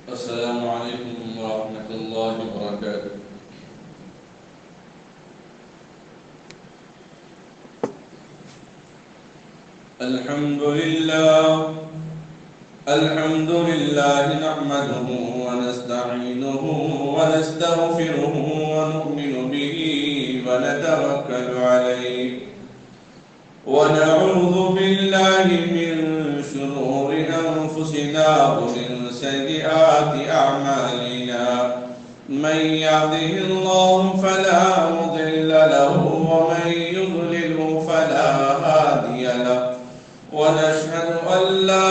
السلام عليكم ورحمة الله وبركاته. الحمد لله نحمده ونستعينه ونستغفره ونؤمن به ونتوكل عليه ونعوذ بالله من شرور أنفسنا ومن سيئات أعمالنا من يهده الله فلا مضل له ومن يضلل فلا هادي له ونشهد أن لا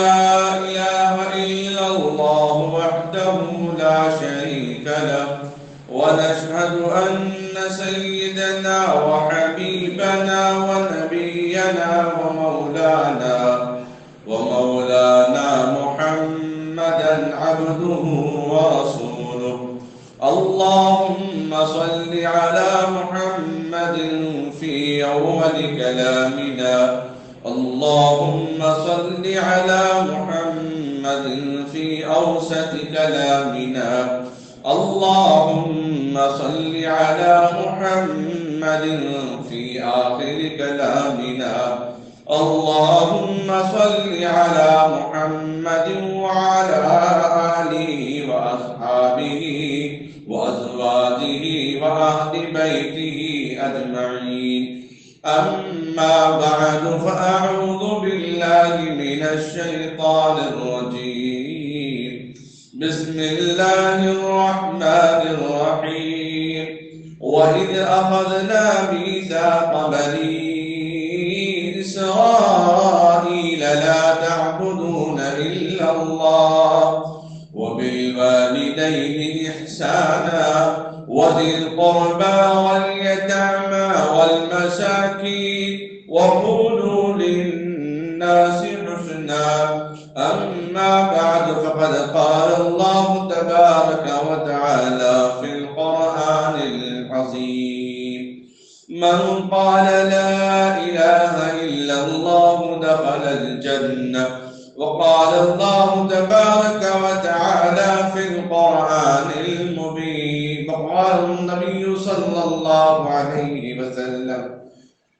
إله إلا الله وحده لا شريك له ونشهد أن سيدنا وحبيبنا ونبينا ومولانا محمدا عبده ورسوله. اللهم صل على محمد في أول كلامنا، اللهم صل على محمد في أوسط كلامنا، اللهم صل على محمد في آخر كلامنا، اللهم صل على محمد وعلى آله وأصحابه وأزواجه وأهل بيته أجمعين. أما بعد فأعوذ بالله من الشيطان الرجيم. بسم الله الرحمن الرحيم. وإذ أخذنا ميثاق بني إسرائيل لا تعبدون إلا الله وبالوالدين إحسانا وذي القربى واليتامى والمساكين وقولوا للناس حسنا. أما بعد فقد قال الله تبارك وتعالى في القرآن العظيم: من قال لا إله إلا الله دخل الجنة. وقال الله تبارك وتعالى في القرآن المبين: وقال النبي صلى الله عليه وسلم: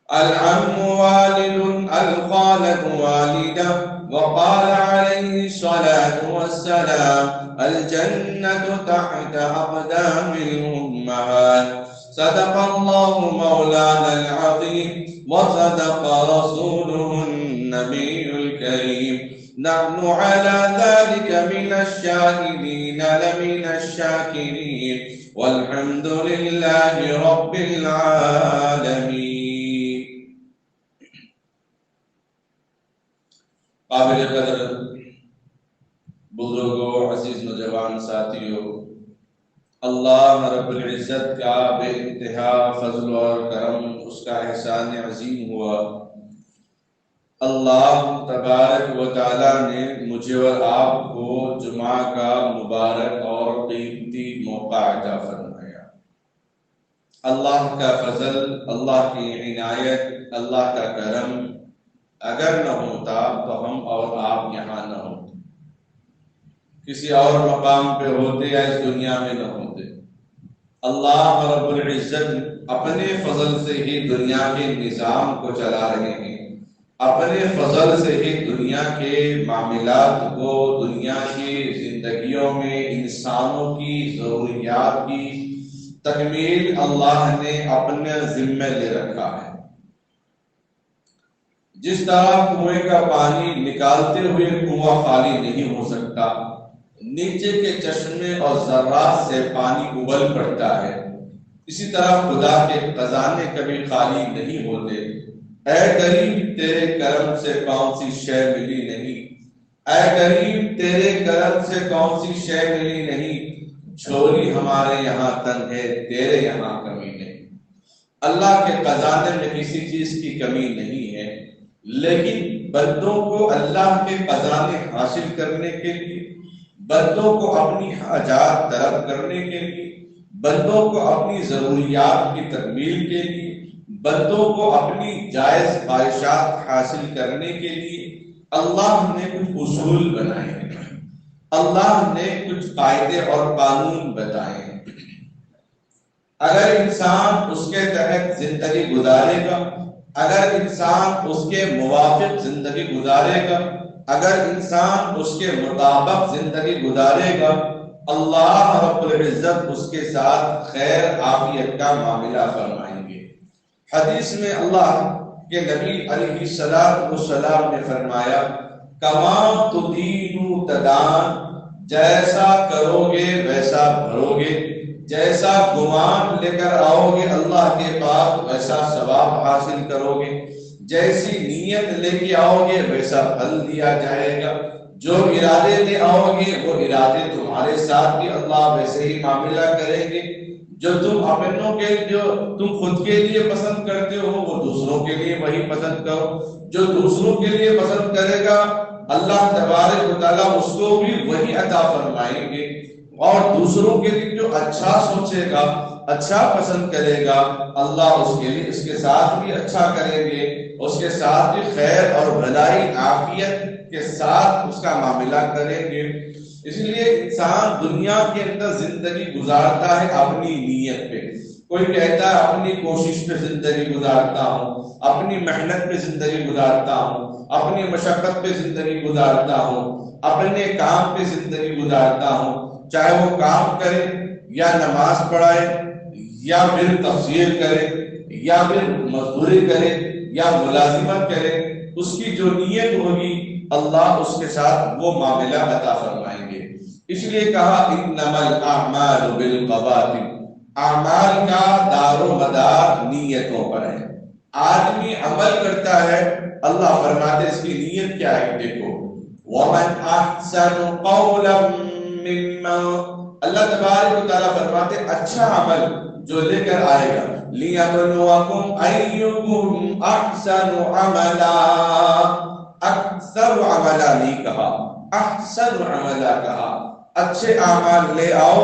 العم والد، الخالة والدة. وقال عليه الصلاة والسلام: الجنة تحت أقدام الأمهات. صدق الله مولانا العظيم وصدق رسوله النبي الكريم. نحن على ذلك من الشاهدين لمن الشاكرين، والحمد لله رب العالمين. قابل قدر بزرگوں، عزیز نوجوان ساتھیوں، اللہ رب العزت کا بے انتہا فضل اور کرم، اس کا احسان عظیم ہوا. اللہ تبارک و تعالی نے مجھے اور آپ کو جمعہ کا مبارک اور قیمتی موقع عطا فرمایا. اللہ کا فضل، اللہ کی عنایت، اللہ کا کرم اگر نہ ہوتا تو ہم اور آپ یہاں نہ ہوتے، کسی اور مقام پہ ہوتے یا اس دنیا میں نہ ہوتے. اللہ رب العزت اپنے فضل سے ہی دنیا کے نظام کو چلا رہے ہیں، اپنے فضل سے ہی دنیا کے معاملات کو، دنیا کی زندگیوں میں انسانوں کی ضروریات کی تکمیل اللہ نے اپنے ذمہ لے رکھا ہے. جس طرح کنویں کا پانی نکالتے ہوئے کنواں خالی نہیں ہو سکتا، نیچے کے چشمے اور ذرات سے پانی ابل پڑتا ہے، اسی طرح خدا کے خزانے کبھی خالی نہیں ہوتے. اے کریم تیرے کرم سے کون سی شے ملی نہیں، اے کریم تیرے کرم سے کون سی شے ملی نہیں. جھولی ہمارے یہاں تنگ ہے، تیرے یہاں کمی نہیں. اللہ کے خزانے میں کسی چیز کی کمی نہیں ہے، لیکن بندوں کو اللہ کے خزانے حاصل کرنے کے لیے، بندوں کو اپنی حاجات طلب کرنے کے لیے، بندوں کو اپنی ضروریات کی تکمیل کے لیے، بندوں کو اپنی جائز خواہشات حاصل کرنے کے لیے اللہ نے کچھ اصول بنائے ہیں. اللہ نے کچھ قاعدے اور قانون بتائے ہیں. اگر انسان اس کے تحت زندگی گزارے گا، اگر انسان اس کے موافق زندگی گزارے گا، اگر انسان اس کے مطابق زندگی گزارے گا، اللہ رب العزت اس کے ساتھ خیر عافیت کا معاملہ فرمائیں گے. حدیث میں اللہ کے نبی علیہ السلام نے فرمایا کما تدین تدان، جیسا کرو گے ویسا بھرو گے، جیسا گمان لے کر آؤ گے اللہ کے پاس ویسا ثواب حاصل کرو گے، جیسی نیت لے کے آؤ گے ویسا پھل دیا جائے گا، جو ارادے لے آؤ گے وہ ارادے تمہارے ساتھ بھی اللہ ویسے ہی معاملہ کریں گے. جو تم خود کے لیے پسند کرتے ہو وہ دوسروں کے لیے وہی پسند کرو، جو دوسروں کے لیے پسند کرے گا اللہ تبارک و تعالیٰ اس کو بھی وہی عطا فرمائیں گے، اور دوسروں کے لیے جو اچھا سوچے گا، اچھا پسند کرے گا، اللہ اس کے لیے اس کے ساتھ بھی اچھا کریں گے، اس کے ساتھ بھی خیر اور بھلائی عافیت کے ساتھ اس کا معاملہ کریں گے. اس لیے انسان دنیا کے اندر زندگی گزارتا ہے اپنی نیت پہ. کوئی کہتا ہے اپنی کوشش پہ زندگی گزارتا ہوں، اپنی محنت پہ زندگی گزارتا ہوں، اپنی مشقت پہ زندگی گزارتا ہوں، اپنے کام پہ زندگی گزارتا ہوں. چاہے وہ کام کرے یا نماز پڑھائے یا پھر تفسیر کرے یا پھر مزدوری کرے یا ملازمت کرے، اس کی جو نیت ہوگی اللہ اس کے ساتھ وہ معاملہ عطا فرمائیں گے. اس لیے کہا انما الاعمال بالخواتیم، اعمال کا دار و مدار نیتوں پر ہے. آدمی عمل کرتا ہے، اللہ فرماتے اس کی نیت کیا ہے. دیکھو ومن احسن قولا ممن، اللہ تبارک و تعالیٰ فرماتے اچھا عمل جو لے کر آئے گا لِيَبْلُوَكُمْ أَيُّكُمْ أَحْسَنُ عَمَلًا، اکثر عملہ نہیں کہا، احسن عملہ کہا. اچھے اعمال لے آؤ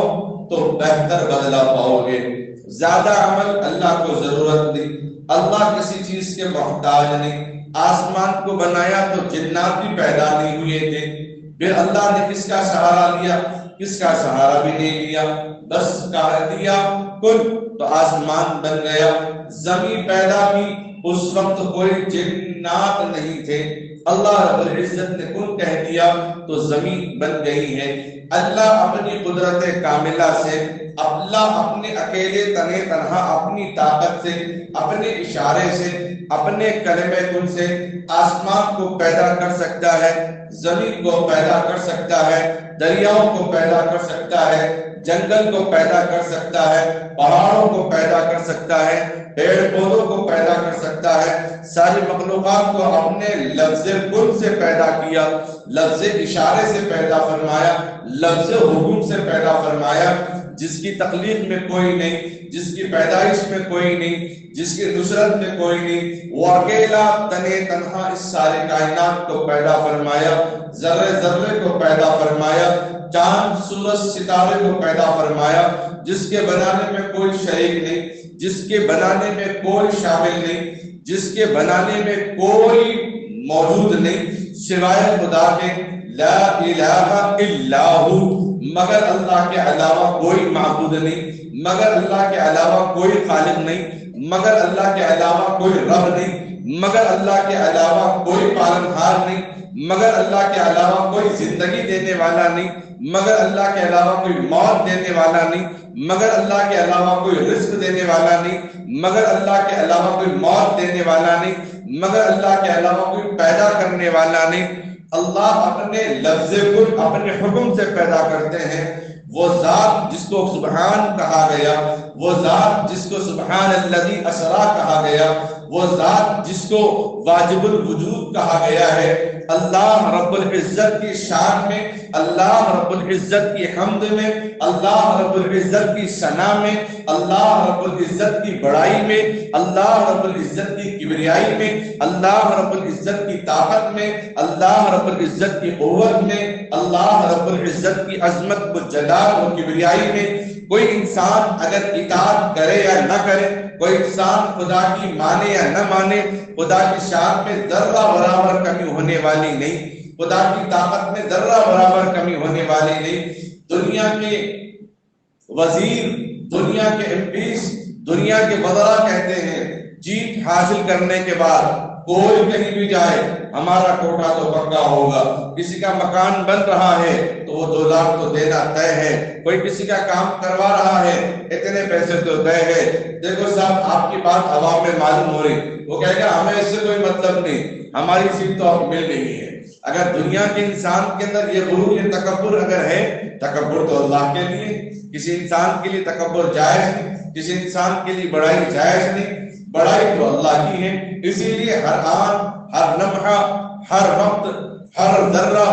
تو بہتر بدلہ پاؤ گے. زیادہ عمل اللہ کو ضرورت نہیں، اللہ کسی چیز کے محتاج نہیں. آسمان کو بنایا تو جنات بھی پیدا نہیں ہوئے تھے، پھر اللہ نے کس کا سہارا لیا؟ کس کا سہارا بھی نہیں لیا، بس کہہ دیا کن تو آسمان بن گیا. زمین پیدا بھی اس وقت کوئی جنات نہیں تھے، اللہ رب العزت نے کن کہہ دیا تو زمین بن گئی ہے. اللہ اپنی قدرت کاملہ سے، اللہ اپنے اکیلے تنے تنہا اپنی طاقت سے، اپنے اشارے سے، اپنے کلمہ کن سے آسمان کو پیدا کر سکتا ہے، زمین کو پیدا کر سکتا ہے، دریاؤں کو پیدا کر سکتا ہے، جنگل کو پیدا کر سکتا ہے، پہاڑوں کو پیدا کر سکتا ہے، پیڑ پودوں کو پیدا کر سکتا ہے. ساری مخلوقات کو اپنے لفظ کن سے پیدا کیا، لفظ اشارے سے پیدا فرمایا، لفظ حکم سے پیدا فرمایا. جس کی تخلیق میں کوئی نہیں، جس کی پیدائش میں کوئی نہیں، جس کی نصرت میں کوئی نہیں، وہ اکیلا تنے تنہا اس سارے کائنات کو پیدا فرمایا، ذرے ذرے کو پیدا فرمایا، چاند سورج ستارے کو پیدا فرمایا. جس کے بنانے میں کوئی شریک نہیں، جس کے بنانے میں کوئی شامل نہیں، جس کے بنانے میں کوئی موجود نہیں سوائے خدا کے. لا الہ الا ہو، مگر اللہ کے علاوہ کوئی معبود نہیں، مگر اللہ کے علاوہ کوئی خالق نہیں، مگر اللہ کے علاوہ کوئی رب نہیں، مگر اللہ کے علاوہ کوئی پالنہار نہیں، مگر اللہ کے علاوہ کوئی زندگی دینے والا نہیں، مگر اللہ کے علاوہ کوئی موت دینے والا نہیں، مگر اللہ کے علاوہ کوئی رزق دینے والا نہیں، مگر اللہ کے علاوہ کوئی موت دینے والا نہیں، مگر اللہ کے علاوہ کوئی پیدا کرنے والا نہیں. اللہ اپنے لفظ کن اپنے حکم سے پیدا کرتے ہیں. وہ ذات جس کو سبحان کہا گیا، وہ ذات جس کو سبحان الذی اسرا کہا گیا، وہ ذات جس کو واجب الوجود کہا گیا ہے، اللہ رب العزت کی شان میں، اللہ رب العزت کی حمد میں، اللہ رب العزت کی ثنا میں، اللہ رب العزت کی بڑائی میں، اللہ رب العزت کی کبریائی میں، اللہ رب العزت کی طاقت میں، اللہ رب العزت کی قوت میں، اللہ رب العزت کی عظمت و جلال و کبریائی میں. کوئی انسان اگر اطاعت کرے یا نہ کرے، کوئی انسان خدا کی مانے یا نہ مانے، خدا کی شان میں ذرہ برابر کمی ہونے والی نہیں. خدا کی طاقت میں ذرہ برابر کمی ہونے والی نہیں۔ دنیا کے وزیر، دنیا کے ایم پیز، دنیا کے وزراء کہتے ہیں جیت حاصل کرنے کے بعد کوئی کہیں بھی جائے ہمارا کوٹا تو پکا ہوگا۔ کسی کا مکان بن رہا ہے تو وہ 2 لاکھ تو دینا طے ہے، کوئی کسی کا کام کروا رہا ہے اتنے پیسے تو طے ہے۔ دیکھو صاحب آپ کی بات عوام میں معلوم ہو رہی، وہ کہے گا ہمیں اس سے کوئی مطلب نہیں، ہماری سیٹ تو اب مل رہی ہے۔ اگر دنیا کے انسان کے اندر یہ غرور، یہ تکبر اگر ہے، تکبر تو اللہ کے لیے، کسی انسان کے لیے تکبر جائز نہیں، کسی انسان کے لیے بڑائی جائز نہیں، بڑائی تو اللہ کی ہے۔ اسی لیے ہر آن، ہر لمحہ، ہر وقت، ہر ذرہ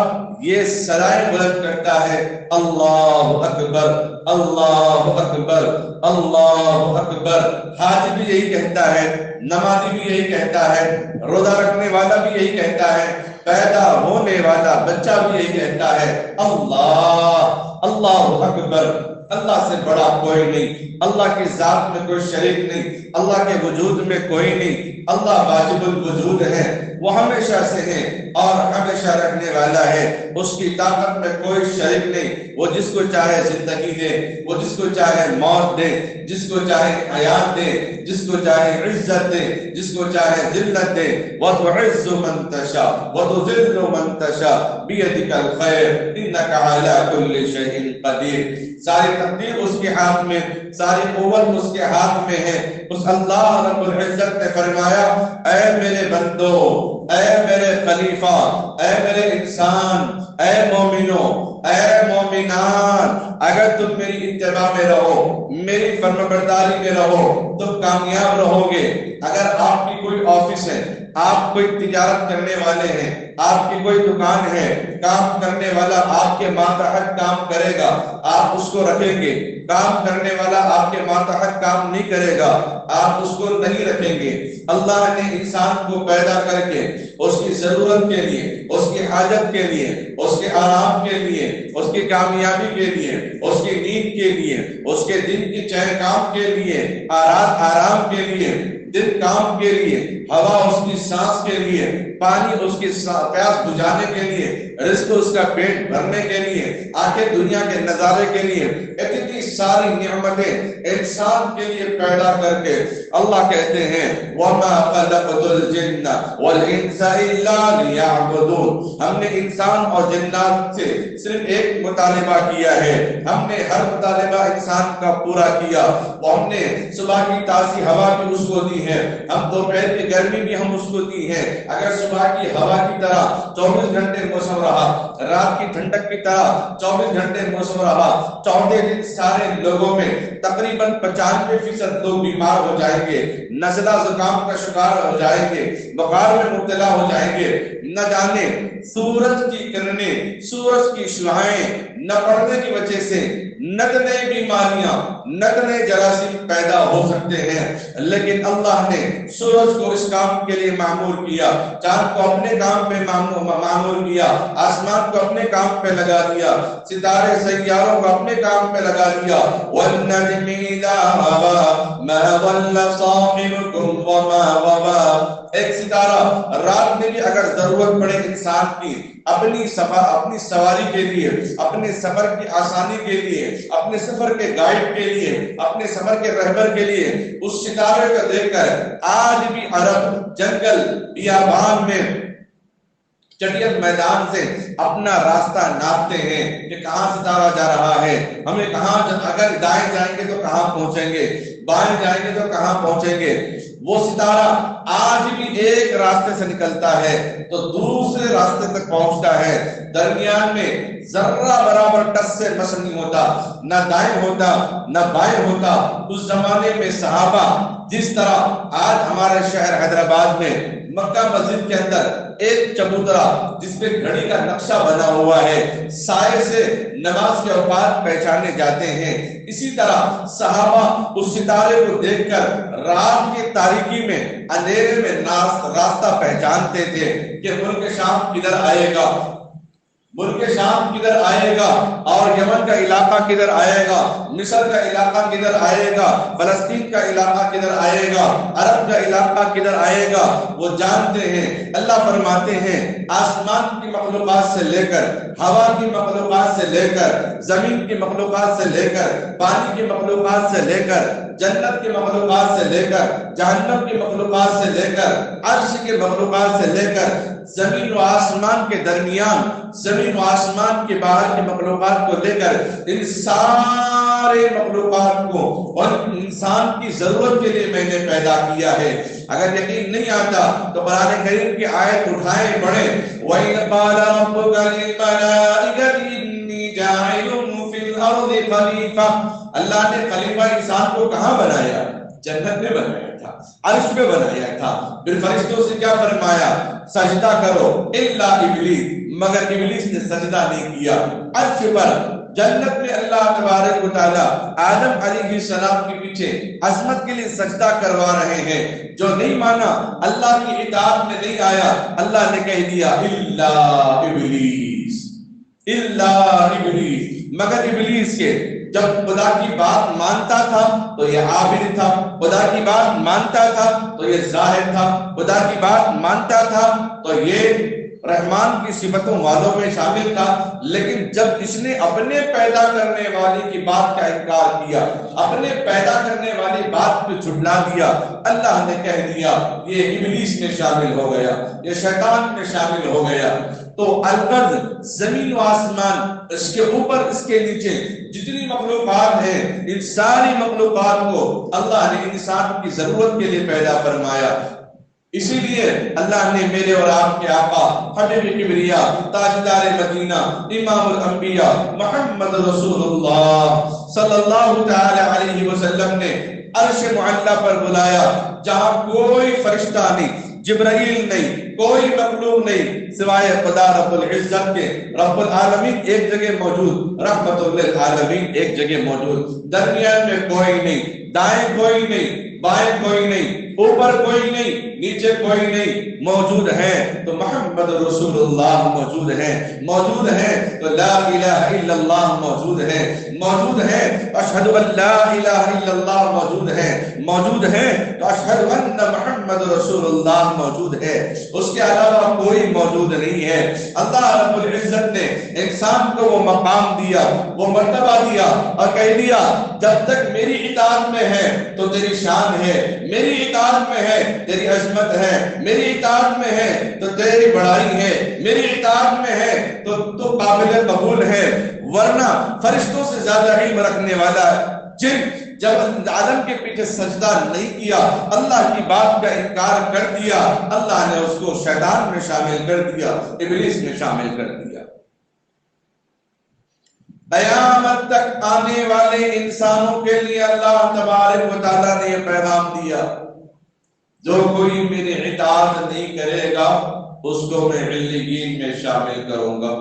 یہ صدائیں بلند کرتا ہے، اللہ اکبر، اللہ اکبر، اللہ اکبر۔ حاجی بھی یہی کہتا ہے، نمازی بھی یہی کہتا ہے، روزہ رکھنے والا بھی یہی کہتا ہے، پیدا ہونے والا بچہ بھی یہی کہتا ہے، اللہ، اللہ اکبر۔ اللہ سے بڑا کوئی نہیں، اللہ کی ذات میں کوئی شریک نہیں، اللہ کے وجود میں کوئی نہیں، اللہ واجب الوجود ہے، وہ ہمیشہ سے ہے اور ہمیشہ رہنے والا ہے، اس کی طاقت میں کوئی شریک نہیں۔ وہ جس کو چاہے زندگی دے، وہ جس کو چاہے موت دے، جس کو چاہے حیات دے، جس کو چاہے عزت دے، جس کو چاہے ذلت دے۔ وَتُعِزُّ مَن تَشَاءُ وَتُذِلُّ مَن تَشَاءُ بِيَدِكَ الْخَيْرُ إِنَّكَ عَلَى كُلِّ شَيْءٍ قَدِيرٌ۔ ساری تقدیر اس کے ہاتھ میں، ساری قوت اس کے ہاتھ میں ہے۔ اس اللہ رب العزت نے فرمایا، اے میرے بندو، اے میرے خلیفہ، اے میرے انسان، اے مومنو، اے مومنان، اگر تم میری اتباع میں رہو، میری فرمانبرداری میں رہو، تم کامیاب رہو گے۔ اگر آپ کی کوئی آفس ہے، آپ کوئی تجارت کرنے والے ہیں، آپ کی کوئی دکان ہے، کام کرنے والا آپ کے ماتحت کام کرے گا، آپ اس کو رکھیں گے۔ کام کرنے والا آپ کے ماتحت کام نہیں کرے گا، آپ اس کو نہیں رکھیں گے۔ اللہ نے انسان کو پیدا کر کے اس کی ضرورت کے لیے، اس کی حاجت کے لیے، اس کے آرام کے لیے، اس کی کامیابی کے لیے، اس کی نیند کے لیے، اس کے دن کی چین کام کے لیے، رات آرام کے لیے، دن کام کے لیے، ہوا اس کی سانس کے لیے، پانی اس کی پیاس بجھانے کے لیے، رزق اس کا پیٹ بھرنے کے لیے، آنکھیں دنیا کے نظارے کے لیے، اتنی ساری نعمتیں انسان کے لیے پیدا کر کے اللہ کہتے ہیں وَمَا خَلَقْتُ الْجِنَّ وَالْإِنسَ إِلَّا لِيَعْبُدُونَ۔ ہم نے انسان اور جنات سے صرف ایک مطالبہ کیا ہے، ہم نے ہر مطالبہ انسان کا پورا کیا۔ وہ ہم نے صبح کی تازی ہوا بھی اس کو دی ہے، ہم دوپہر کی گرمی بھی ہم اس کو دی ہے۔ اگر صبح کی ہوا کی طرح 24 گھنٹے موسم رہا، رات کی ٹھنڈک کی طرح 24 گھنٹے موسم رہا، 14 دن سارے لوگوں میں تقریباً 95% لوگ بیمار ہو جائیں گے، نزلہ زکام کا شکار ہو جائیں گے، بخار میں مبتلا ہو جائیں گے۔ نہ جانے سورج کی کرنیں، سورج کی شعاعیں نہ پڑنے کی وجہ سے نت نئے بیماریاں، نت نئے جراثیم پیدا ہو سکتے ہیں، لیکن اللہ نے سورج کو اس کام کے لیے معمور کیا، چاند کو اپنے کام پہ معمور کیا، آسمان کو اپنے کام پہ لگا دیا، ستارے سیاروں کو اپنے کام پہ لگا دیا۔ وَالنَّجْمِ إِذَا هَوَىٰ مَا ضَلَّ صَاحِبُكُمْ وَمَا غَوَىٰ۔ ایک ستارہ رات میں بھی اگر ضرورت پڑے انسان کی اپنی سواری کے لیے، اپنے سفر کی آسانی کے لیے، اپنے سفر کے گائیڈ کے لیے، اپنے سفر کے رہبر کے لیے، اس ستارے کو دیکھ کر آج بھی عرب جنگل بیابان میں چٹیت میدان سے اپنا راستہ ناپتے ہیں کہ کہاں ستارہ جا رہا ہے، ہمیں کہاں، اگر دائیں جائیں گے تو کہاں پہنچیں گے، بائیں جائیں گے تو کہاں پہنچیں گے۔ وہ ستارہ آج بھی ایک راستے سے نکلتا ہے تو دوسرے راستے تک پہنچتا ہے، درمیان میں ذرہ برابر ٹس سے مس نہیں ہوتا، نہ دائیں ہوتا نہ بائیں ہوتا۔ اس زمانے میں صحابہ جس طرح آج ہمارے شہر حیدرآباد میں مکہ مسجد کے اندر ایک چبوترا جس پہ گھڑی کا نقشہ بنا ہوا ہے، سائے سے نماز کے اوقات پہچانے جاتے ہیں، اسی طرح صحابہ اس ستارے کو دیکھ کر رات کی تاریکی میں، اندھیرے میں راستہ پہچانتے تھے کہ ملک شام کدھر آئے گا۔ ملک شام کدھر آئے گا اور یمن کا علاقہ کدھر آئے گا، مصر کا علاقہ کدھر آئے گا، فلسطین کا علاقہ کدھر آئے گا، عرب کا علاقہ کدھر آئے گا، وہ جانتے ہیں۔ اللہ فرماتے ہیں آسمان کی مخلوقات سے لے کر، ہوا کی مخلوقات سے لے کر، زمین کی مخلوقات سے لے کر، پانی کی مخلوقات سے لے کر، جنت کی مخلوقات سے لے کر، جہنم کی مخلوقات سے لے کر، عرش کی مخلوقات سے لے کر، زمین و آسمان کے درمیان، زمین و آسمان کے باہر کی مخلوقات کو لے کر، ان سارے مخلوقات کو اور انسان کی ضرورت کے لیے میں نے پیدا کیا ہے۔ اگر یقین نہیں آتا تو قرآن کریم کی آیت اٹھائیں پڑھیں، وَإِذْ قَالَ رَبُّكَ لِلْمَلَائِكَةِ إِنِّي جَاعِلٌ فِي الْأَرْضِ خَلِيفَةً۔ اللہ نے خلیفہ انسان کو کہاں بنایا؟ جنت میں بنایا تھا، عرش میں بنایا تھا۔ پھر فرشتوں سے کیا فرمایا؟ سجدہ کرو، الا ابلیس، مگر ابلیس نے سجدہ نہیں کیا۔ عرش پر جنت میں اللہ تبارک و تعالی آدم علیہ السلام کے پیچھے عظمت کے لیے سجدہ کروا رہے ہیں۔ جو نہیں مانا، اللہ کی اطاعت میں نہیں آیا، اللہ نے کہہ دیا الا ابلیس، الا ابلیس، مگر ابلیس کے۔ جب خدا کی بات مانتا تھا تو یہ عابد تھا، خدا کی بات مانتا تھا تو یہ زاہد تھا، خدا کی بات مانتا تھا تو یہ رحمان کی صفتوں والوں میں شامل تھا۔ لیکن جب اس نے اپنے پیدا کرنے والے کی بات کا انکار کیا، اپنے پیدا کرنے والی بات کو جھٹلا دیا، اللہ نے کہہ دیا یہ ابلیس میں شامل ہو گیا، یہ شیطان میں شامل ہو گیا۔ تو الارض، زمین و آسمان، اس کے اوپر اس کے نیچے جتنی مخلوقات ہیں، ان ساری مخلوقات کو اللہ نے انسان کی ضرورت کے لیے پیدا فرمایا۔ اسی لیے اللہ نے میرے اور آپ کے آقا حبیب کبریا، تاجدار مدینہ، امام الانبیاء محمد رسول اللہ صلی اللہ تعالی علیہ وسلم نے عرش معلی پر بلایا، جہاں کوئی فرشتہ نہیں، جبرائیل نہیں، کوئی مخلوق نہیں سوائے خدا رب العزت کے۔ رب العالمین ایک جگہ موجود، رحمت للعالمین ایک جگہ موجود، درمیان میں کوئی نہیں، دائیں کوئی نہیں، بائیں کوئی نہیں، اوپر کوئی نہیں، نیچے کوئی نہیں، موجود ہے تو محمد رسول اللہ موجود ہے، موجود ہے تو لا الہ الا اللہ موجود ہے، موجود ہے تو اشہد ان لا الہ الا اللہ موجود ہے، موجود ہے تو اشہد ان محمد رسول اللہ موجود ہے۔ اس کے علاوہ کوئی موجود نہیں ہے۔ اللہ رب العزت نے انسان کو وہ مقام دیا، وہ مرتبہ دیا اور کہہ دیا جب تک میری اطاعت میں ہے تو تیری شان ہے، میری اطاعت میں ہے تیری عظمت ہے، میری اطاعت میں ہے تو تیری بڑائی ہے، میری اطاعت میں ہے تو قابل قبول ہے۔ ورنہ فرشتوں سے زیادہ علم رکھنے والا جن جب آدم کے پیچھے سجدہ نہیں کیا، اللہ کی بات کا انکار کر دیا، اللہ نے اس کو شیطان میں شامل کر دیا، ابلیس میں شامل کر دیا۔ قیامت تک آنے والے انسانوں کے لیے اللہ تبارک و تعالیٰ نے یہ پیغام دیا، جو کوئی میری اطاعت نہیں کرے گا اس کو میں علیین میں شامل کروں گا،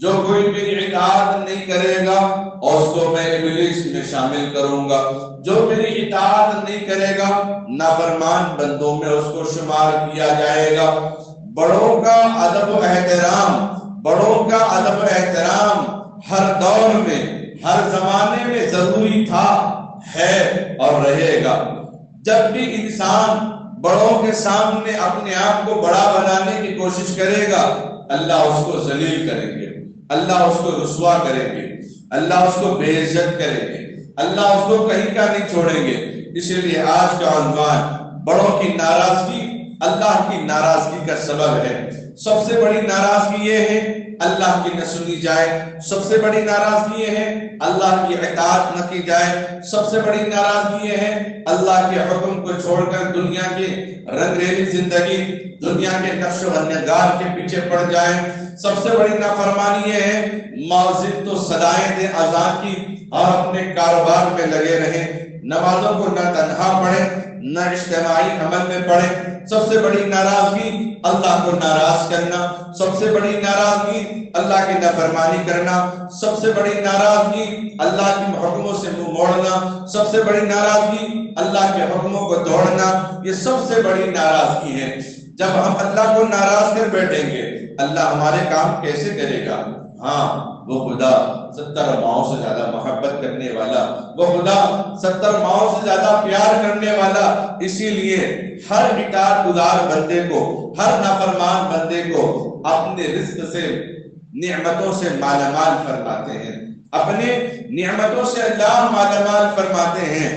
جو کوئی میری اطاعت نہیں کرے گا اس کو میں ابلیس میں شامل کروں گا، جو میری اطاعت نہیں کرے گا نافرمان بندوں میں اس کو شمار کیا جائے گا۔ بڑوں کا ادب و احترام، بڑوں کا ادب و احترام ہر دور میں، ہر زمانے میں ضروری تھا، ہے اور رہے گا۔ جب بھی انسان بڑوں کے سامنے اپنے آپ کو بڑا بنانے کی کوشش کرے گا، اللہ اس کو ذلیل کریں گے، اللہ اس کو رسوا کریں گے، اللہ اس کو بے عزت کریں گے، اللہ اس کو کہیں کا نہیں چھوڑیں گے۔ اسی لیے آج کا عنوان بڑوں کی ناراضگی اللہ کی ناراضگی کا سبب ہے۔ سب سے بڑی ناراضگی یہ ہے اللہ کی نہ سنی جائے، سب سے بڑی ناراضگی یہ ہے اللہ کی اطاعت نہ کی جائے، سب سے بڑی ناراضگی یہ ہے اللہ کے حکم کو چھوڑ کر دنیا کے رنگ ریلی زندگی، دنیا کے نقش و نگار کے پیچھے پڑ جائیں۔ سب سے بڑی نافرمانی یہ ہے مؤذن تو صدائیں دے اذان کی اور اپنے کاروبار میں لگے رہیں، نمازوں کو نہ تنہا پڑھیں نہ اجتماعی عمل میں پڑھیں۔ سب سے بڑی ناراضگی اللہ کو ناراض کرنا، سب سے بڑی ناراضگی اللہ کی نافرمانی کرنا، سب سے بڑی ناراضگی اللہ کے حکموں سے منہ موڑنا، سب سے بڑی ناراضگی اللہ کے حکموں کو توڑنا، یہ سب سے بڑی ناراضگی ہے۔ جب ہم اللہ کو ناراض کر بیٹھیں گے اللہ ہمارے کام کیسے کرے گا؟ ہاں وہ خدا 70 ماؤں سے زیادہ محبت کرنے والا، وہ خدا 70 ماؤں سے زیادہ پیار کرنے والا، اسی لیے ہر اطاعت گزار بندے کو، ہر نافرمان بندے کو اپنے رزق سے، نعمتوں سے مالا مال فرماتے ہیں، اپنے نعمتوں سے اللہ مالا مال فرماتے ہیں۔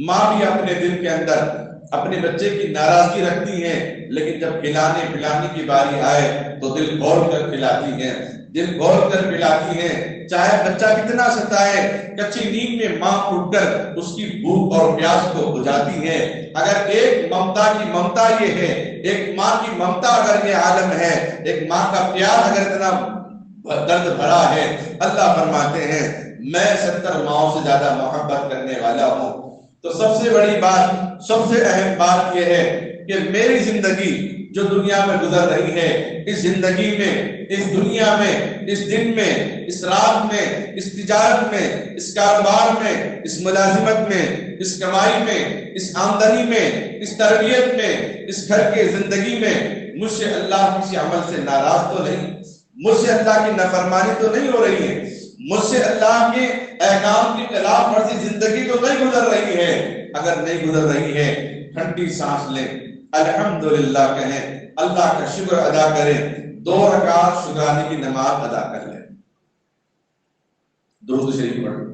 ماں بھی اپنے دل کے اندر اپنے بچے کی ناراضگی رکھتی ہے، لیکن جب کھلانے پلانے کی باری آئے تو دل کھول کر کھلاتی ہے، دل کھول کر پلاتی ہے، چاہے بچہ کتنا ستائے، کچی نیند میں ماں اٹھ کر اس کی بھوک اور پیاس کو بجھاتی ہے۔ اگر ایک ممتا کی ممتا یہ ہے، ایک ماں کی ممتا اگر یہ عالم ہے، ایک ماں کا پیار اگر اتنا درد بھرا ہے، اللہ فرماتے ہیں میں 70 ماؤں سے زیادہ محبت کرنے والا ہوں۔ تو سب سے بڑی بات، سب سے اہم بات یہ ہے کہ میری زندگی جو دنیا میں گزر رہی ہے، اس زندگی میں، اس دنیا میں، اس دن میں، اس رات میں، اس تجارت میں، اس کاروبار میں، اس ملازمت میں، اس کمائی میں، اس آمدنی میں، اس تربیت میں، اس گھر کے زندگی میں مجھ سے اللہ کسی عمل سے ناراض تو نہیں، مجھ سے اللہ کی نافرمانی تو نہیں ہو رہی ہے، مجھ سے اللہ کے احکام کی خلاف ورزی زندگی تو نہیں گزر رہی ہے۔ اگر نہیں گزر رہی ہے، ٹھنڈی سانس لیں، الحمدللہ کہیں، اللہ کا شکر ادا کریں، 2 رکعت شکرانے کی نماز ادا کر لیں، درود شریف پڑھیں۔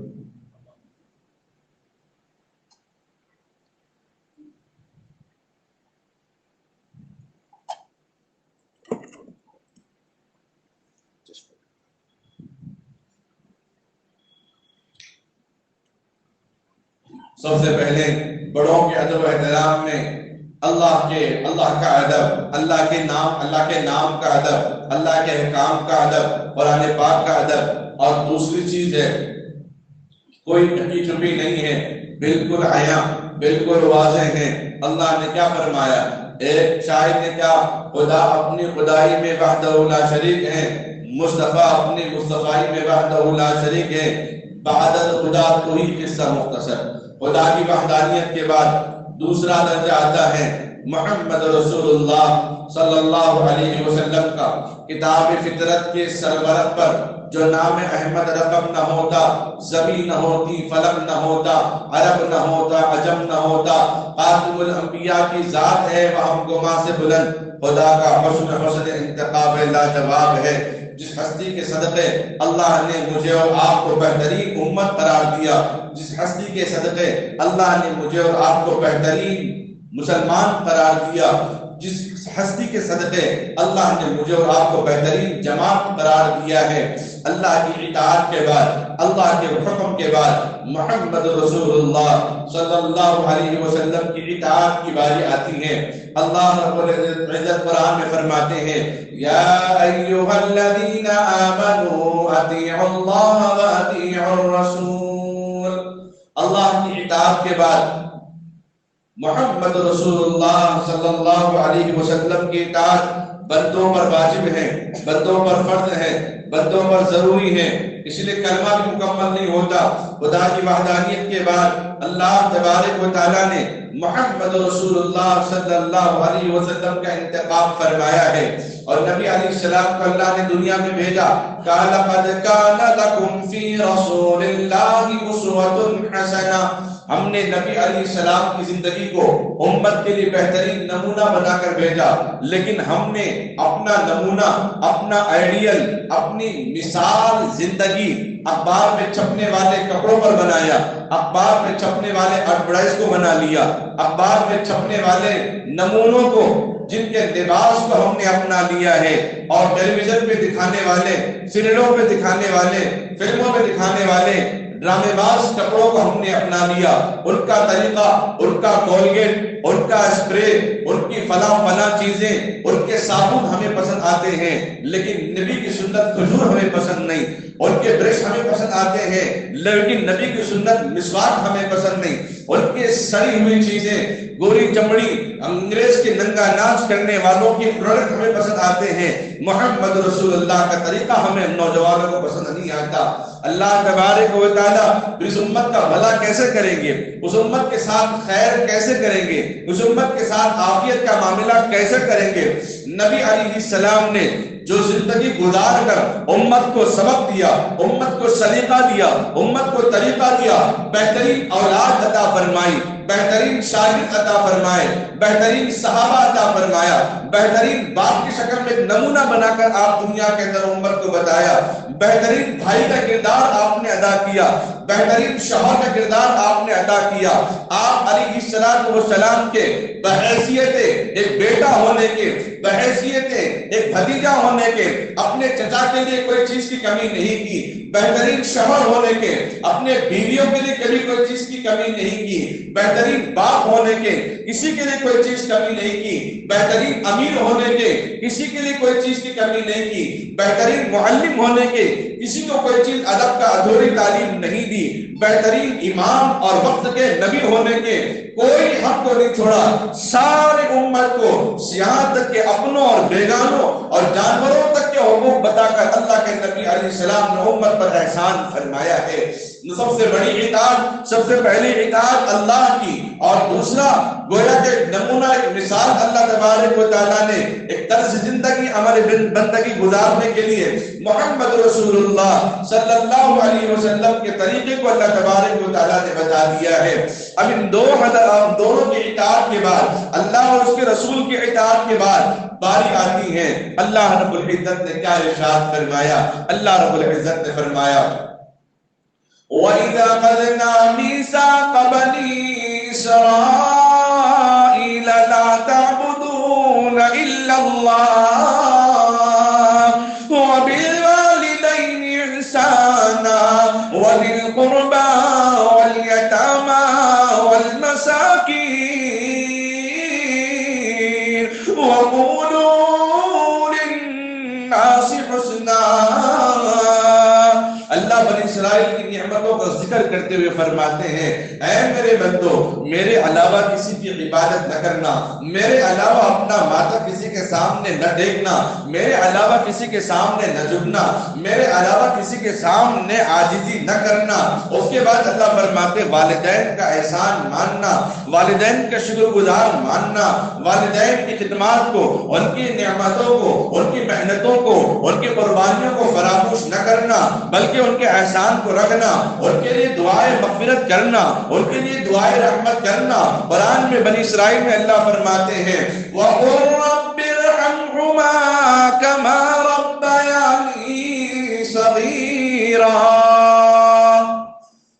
سب سے پہلے بڑوں کے ادب و احترام میں اللہ کا ادب، اللہ کے نام کا ادب، اللہ کے احکام کا ادب، قرآن پاک کا ادب۔ اور دوسری چیز ہے، کوئی ٹکی چھپی نہیں ہے، بالکل عیاں، بالکل واضح ہے۔ اللہ نے کیا فرمایا؟ ایک شاعر نے کیا، خدا اپنی خدائی میں وحدہ لا شریک ہے، مصطفیٰ اپنی مصطفائی میں وحدہ لا شریک ہے، بعد خدا تو ہی قصہ مختصر۔ خدا کی وحدانیت کے بعد دوسرا درجہ آتا ہے محمد رسول اللہ صلی اللہ علیہ وسلم کا۔ کتاب فطرت کے سرورق پر جو نام احمد رقم نہ ہوتا، زمین نہ ہوتی، فلک نہ ہوتا، عرب نہ ہوتا، عجم نہ ہوتا، خاتم الانبیاء کی ذات ہے وہ ہم گما سے بلند، خدا کا حسن انتخاب لاجواب ہے۔ جس ہستی کے صدقے اللہ نے مجھے اور آپ کو بہترین امت قرار دیا، جس ہستی کے صدقے اللہ نے مجھے اور آپ کو بہترین مسلمان قرار دیا، جس ہستی کے صدقے اللہ نے مجھے اور آپ کو بہترین جماعت قرار دیا ہے، اللہ کی اطاعت کے بعد، اللہ کے حکم کے بعد محمد رسول اللہ صلی اللہ علیہ وسلم کی اطاعت کی باری آتی ہے۔ اللہ رب العزت قرآن میں فرماتے ہیں یا ایھا الذین آمنوا اطیعوا اللہ واطیعوا الرسول۔ اللہ کی اطاعت کے بعد محمد رسول اللہ صلی اللہ علیہ وسلم کی اطاعت بندوں پر واجب ہے، بندوں پر فرض ہے، بندوں پر ضروری ہے۔ اس لیے کلمہ بھی مکمل نہیں ہوتا۔ خدا کی وحدانیت کے بعد اللہ تبارک و تعالیٰ نے محمد رسول اللہ صلی اللہ علیہ وسلم کا انتخاب فرمایا ہے، اور نبی علیہ السلام کو اللہ نے دنیا میں بھیجا۔ قال قد كان لكم في رسول الله اسوة حسنة۔ ہم نے نبی علیہ السلام کی زندگی کو امت کے لیے بہترین نمونہ بنا کر بھیجا، لیکن ہم نے اپنا نمونہ، اپنا آئیڈیل، اپنی مثال زندگی اخبار میں چھپنے والے کپڑوں پر بنایا، اخبار میں چھپنے والے ایڈورٹائز کو بنا لیا، اخبار میں چھپنے والے نمونوں کو، جن کے لباس کو ہم نے اپنا لیا ہے، اور ٹیلی ویژن پہ دکھانے والے، سیریلوں پہ دکھانے والے، فلموں پہ دکھانے والے ڈرامے باز کپڑوں کو ہم نے اپنا لیا۔ ان کا طریقہ، ان کا کولگیٹ، ان کا اسپرے، ان کی فلاں چیزیں، ان کے صابن ہمیں پسند آتے ہیں، لیکن نبی کی سنت کھجور ہمیں پسند نہیں۔ ان کے برش ہمیں پسند آتے ہیں، لیکن نبی کی سنت مسواک ہمیں پسند نہیں۔ ان کے سڑی ہوئی چیزیں، گوری چمڑی، انگریز کے ننگا ناچ کرنے والوں کے پروڈکٹ ہمیں پسند آتے ہیں۔ محمد رسول اللہ کا طریقہ ہمیں نوجوانوں کو پسند نہیں آتا۔ اللہ تبارک و تعالی اس امت کا بھلا کیسے کریں گے، اس امت کے ساتھ خیر کیسے کریں گے، اس امت کے ساتھ عافیت کا معاملہ کیسے کریں گے۔ نبی علیہ السلام نے جو زندگی گزار کر امت کو سبق دیا، امت کو سلیقہ دیا، امت کو طریقہ دیا، بہترین اولاد عطا فرمائی، بہترین شاگرد عطا فرمائے، بہترین صحابہ عطا فرمایا، بہترین باپ کی شکل میں ایک نمونہ بنا کر آپ دنیا کے اندر امت کو بتایا، بہترین بھائی کا کردار آپ نے ادا کیا، بہترین شوہر کا کردار آپ نے ادا کیا۔ آپ علیہ السلام کے بحیثیت ایک بیٹا ہونے کے، بحیثیت ایک بھتیجا ہونے کے، اپنے چچا کے لیے کوئی چیز کی کمی نہیں کی، بہترین شوہر ہونے کے اپنے بیویوں کے لیے کبھی کوئی چیز کی کمی نہیں کی، بہترین باپ ہونے کے کسی کے لیے کوئی چیز کمی نہیں کی، بہترین امیر ہونے کے کسی کے لیے کوئی چیز کی کمی نہیں کی، بہترین معلم ہونے کے کسی کو کوئی چیز ادب کا ادھوری تعلیم نہیں دی، بہترین امام اور وقت کے نبی ہونے کے کوئی حق کو نہیں چھوڑا، سارے امت کو یہاں تک کہ اپنوں اور بیگانوں اور جانوروں تک کے حقوق بتا کر اللہ کے نبی علیہ السلام نے امت پر احسان فرمایا ہے۔ سب سے بڑی اطاعت، سب سے پہلی اطاعت اللہ کی، اور دوسرا گویا کہ نمونہ ایک مثال اللہ تبارک و تعالیٰ نے ایک طرز زندگی ہمارے بندگی گزارنے کے لیے محمد رسول اللہ صلی اللہ علیہ وسلم کے طریقے کو اللہ تبارک و تعالیٰ نے بتا دیا ہے۔ اب ان دونوں کی اطاعت کے بعد، اللہ اور اس کے رسول کی اطاعت کے بعد باری آتی ہے اللہ رب العزت نے کیا ارشاد فرمایا۔ اللہ رب العزت نے فرمایا وَإِذَا أَخَذْنَا مِيثَاقَ بَنِي إِسْرَائِيلَ لَا تَعْبُدُونَ إِلَّا اللَّهَ وَبِالْوَالِدَيْنِ إِحْسَانًا وَذِي الْقُرْبَى وَالْيَتَامَى وَالْمَسَاكِينِ وَقُولُوا لِلنَّاسِ حُسْنًا۔ اللہ بنی اسرائیل کی نعمتوں کا ذکر کرتے ہوئے فرماتے ہیں، اے میرے بندو، میرے علاوہ کسی کی عبادت نہ کرنا، میرے علاوہ اپنا ماتھا کسی کے سامنے نہ دیکھنا، میرے علاوہ کسی کے سامنے نہ جھکنا، میرے علاوہ کسی کے سامنے عاجزی نہ کرنا۔ اس کے بعد اللہ فرماتے والدین کا احسان ماننا، والدین کا شکر گزار ماننا، والدین کی خدمات کو، ان کی نعمتوں کو، ان کی محنتوں کو، ان کی قربانیوں کو فراموش نہ کرنا، بلکہ ان کے احسان کو رکھنا، ان کے لیے دعائے مغفرت کرنا، ان کے لیے دعائے رحمت کرنا۔ قرآن میں بنی اسرائیل میں اللہ فرماتے ہیں وَقُلْ رَبِّ ارْحَمْهُمَا كَمَا رَبَّيَانِي صَغِيرًا۔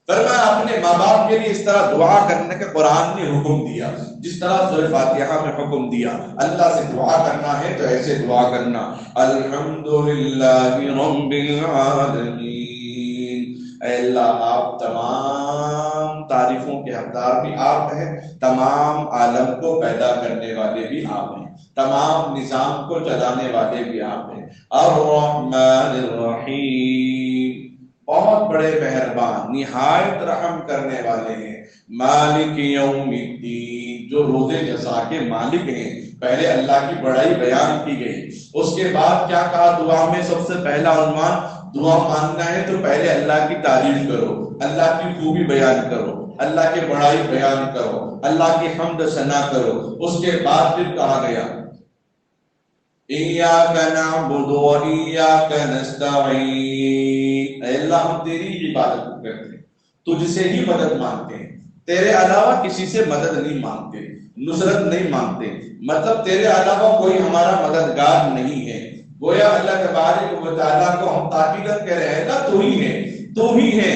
فرمایا اپنے ماں باپ کے لیے اس طرح دعا کرنے کا قرآن نے حکم دیا، جس طرح سورہ فاتحہ میں حکم دیا اللہ سے دعا کرنا ہے تو ایسے دعا کرنا، الحمدللہ رب العالمین۔ اے اللہ آپ تمام تعریفوں کے حقدار بھی آپ ہیں، تمام عالم کو پیدا کرنے والے بھی آپ ہیں، تمام نظام کو چلانے والے بھی آپ ہیں۔ الرحمن الرحیم، بہت بڑے مہربان، نہایت رحم کرنے والے ہیں۔ مالک یوم الدین، جو روز جزا کے مالک ہیں۔ پہلے اللہ کی بڑائی بیان کی گئی، اس کے بعد کیا کہا دعا میں؟ سب سے پہلا عنوان دعا مانگنا ہے تو پہلے اللہ کی تعریف کرو، اللہ کی خوبی بیان کرو، اللہ کی بڑائی بیان کرو، اللہ کی حمد ثنا کرو۔ اس کے بعد پھر کہا گیا ایاک نعبد و ایاک نستعین، اے اللہ ہم تیری عبادت کرتے ہیں، تجھ سے ہی مدد مانگتے ہیں، تیرے علاوہ کسی سے مدد نہیں مانگتے، نصرت نہیں مانگتے، مطلب تیرے علاوہ کوئی ہمارا مددگار نہیں ہے۔ گویا اللہ تبارک و تعالیٰ کو ہم تاکیدن کہہ رہے ہیں نا، تو ہی ہے، تو ہی ہے۔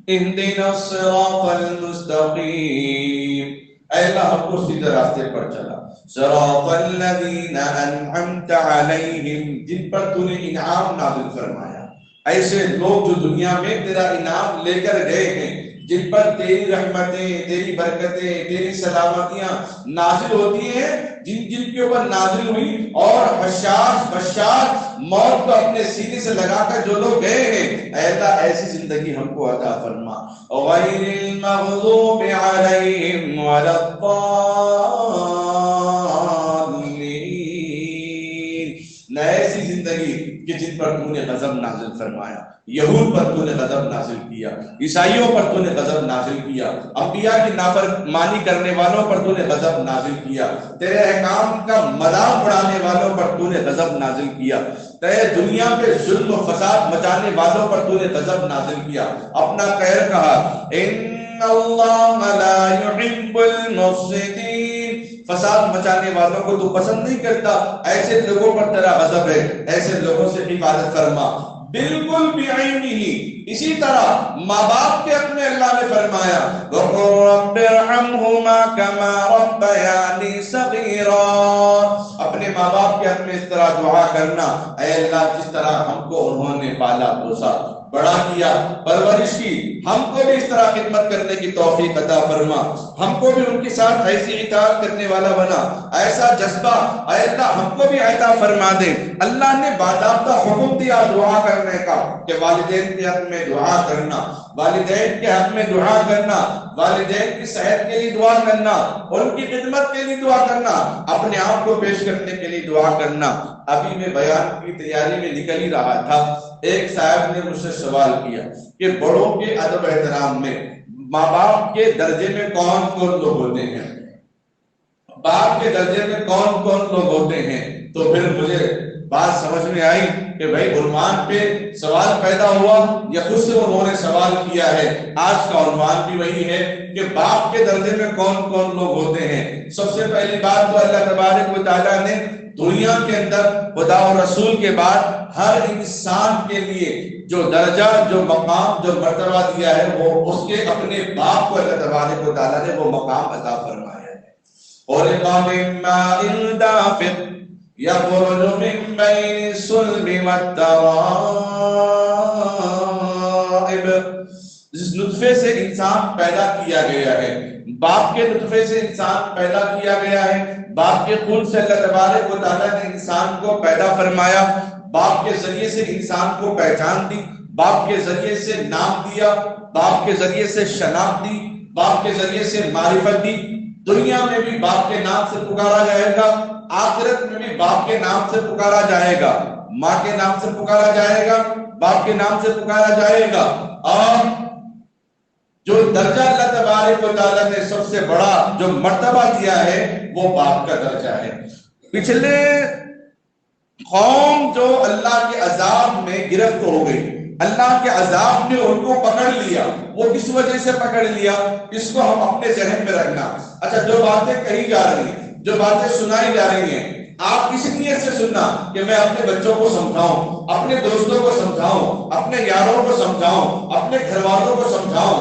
اہدنا الصراط المستقیم، اے اللہ ہم کو سیدھے راستے پر چلا۔ صراط الذین انعمت علیہم، جن پر تو نے انعام نازل فرمایا، ایسے لوگ جو دنیا میں تیرا انعام لے کر گئے ہیں، جن پر تیری رحمتیں، تیری برکتیں، تیری سلامتیاں نازل ہوتی ہیں، جن کے اوپر نازل ہوئی، اور حشاش بشار موت کو اپنے سینے سے لگا کر جو لوگ گئے ہیں، اے اللہ ایسی زندگی ہم کو عطا فرما۔ غیر المغضوب علیہم ولا الضالین، نہ ایسی زندگی کہ جن پر تو نے غضب نازل فرمایا، یہود پر تو نے غضب نازل کیا، عیسائیوں پر تو نے غضب نازل کیا، انبیاء کی نافرمانی کرنے والوں پر تو نے غضب نازل کیا، تیرے احکام کا مذاق اڑانے والوں پر تو نے غضب نازل کیا، تیرے دنیا پہ ظلم و فساد مچانے والوں پر تو نے غضب نازل کیا۔ اپنا قہر کہا، ان اللہ لا يحب المفسدین، فساد مچانے والوں کو تو پسند نہیں کرتا، ایسے لوگوں پر تیرا غضب ہے، ایسے لوگوں سے حفاظت فرما۔ بالکل بعینہ، اسی طرح ماں باپ کے اپنے اللہ نے فرمایا وَقُلْ رَبِّ ارْحَمْهُمَا كَمَا رَبَّيَانِي صَغِيرًا، اپنے ماں باپ کے اپنے اس طرح دعا کرنا، اے اللہ جس طرح ہم کو انہوں نے پالا پوسا بڑا کیا پرورش کی، ہم کو بھی اس طرح خدمت کرنے کی توفیق عطا فرما، ہم کو بھی ان کے ساتھ ایسی اطاعت کرنے والا بنا، ایسا جذبہ اے اللہ ہم کو بھی عطا فرما دے۔ اللہ نے باضابطہ حکم دیا دعا کرنے کا کہ والدین کے حق میں دعا کرنا، والدین کے حق میں دعا کرنا، والدین کی صحت کے لیے دعا کرنا، ان کی خدمت کے لیے دعا کرنا، اپنے آپ کو پیش کرنے کے لیے دعا کرنا۔ ابھی میں بیان کی تیاری میں نکل ہی رہا تھا، ایک صاحب نے مجھ سے سوال کیا کہ بڑوں کے ادب احترام میں ماں باپ کے درجے میں کون کون لوگ ہوتے ہیں، باپ کے درجے میں کون کون لوگ ہوتے ہیں؟ تو پھر مجھے بات سمجھ میں آئی کہ بھائی عنوان پہ سوال پیدا ہوا یا خود سے انہوں نے سوال کیا ہے، آج کا عنوان بھی وہی ہے کہ باپ کے درجے میں کون کون لوگ ہوتے ہیں۔ سب سے پہلی بات تو اللہ تبارک و تعالیٰ نے دنیا کے اندر خدا و رسول کے بعد ہر انسان کے لیے جو درجہ، جو مقام، جو مرتبہ دیا ہے وہ اس کے اپنے باپ کو اللہ تبارک و تعالیٰ نے وہ مقام عطا فرمایا ہے۔ اور امام دافق یخرج من بین الصلب والترائب، جس نطفے سے انسان پیدا کیا گیا ہے، باپ کے نطفے سے انسان پیدا کیا گیا ہے، باپ کے خون سے اللہ تبارک و تعالیٰ نے انسان کو پیدا فرمایا، باپ کے ذریعے سے انسان کو پہچان دی، باپ کے ذریعے سے نام دیا، باپ کے ذریعے سے شناخت دی، باپ کے ذریعے سے معرفت دی۔ دنیا میں بھی باپ کے نام سے پکارا جائے گا، آخرت میں بھی باپ کے نام سے پکارا جائے گا، ماں کے نام سے پکارا جائے گا، باپ کے نام سے پکارا جائے گا۔ اور جو درجہ اللہ تبارک و تعالیٰ نے سب سے بڑا جو مرتبہ دیا ہے وہ باپ کا درجہ ہے۔ پچھلے قوم جو اللہ کے عذاب میں گرفت ہو گئی، اللہ کے عذاب نے ان کو پکڑ لیا، وہ کس وجہ سے پکڑ لیا اس کو ہم اپنے ذہن میں رکھنا۔ اچھا، جو باتیں کہی جا رہی ہیں، جو باتیں سنائی جا رہی ہیں، آپ کسی نیت سے سننا کہ میں اپنے بچوں کو سمجھاؤں، اپنے دوستوں کو سمجھاؤں، اپنے یاروں کو سمجھاؤں، اپنے گھر والوں کو سمجھاؤں،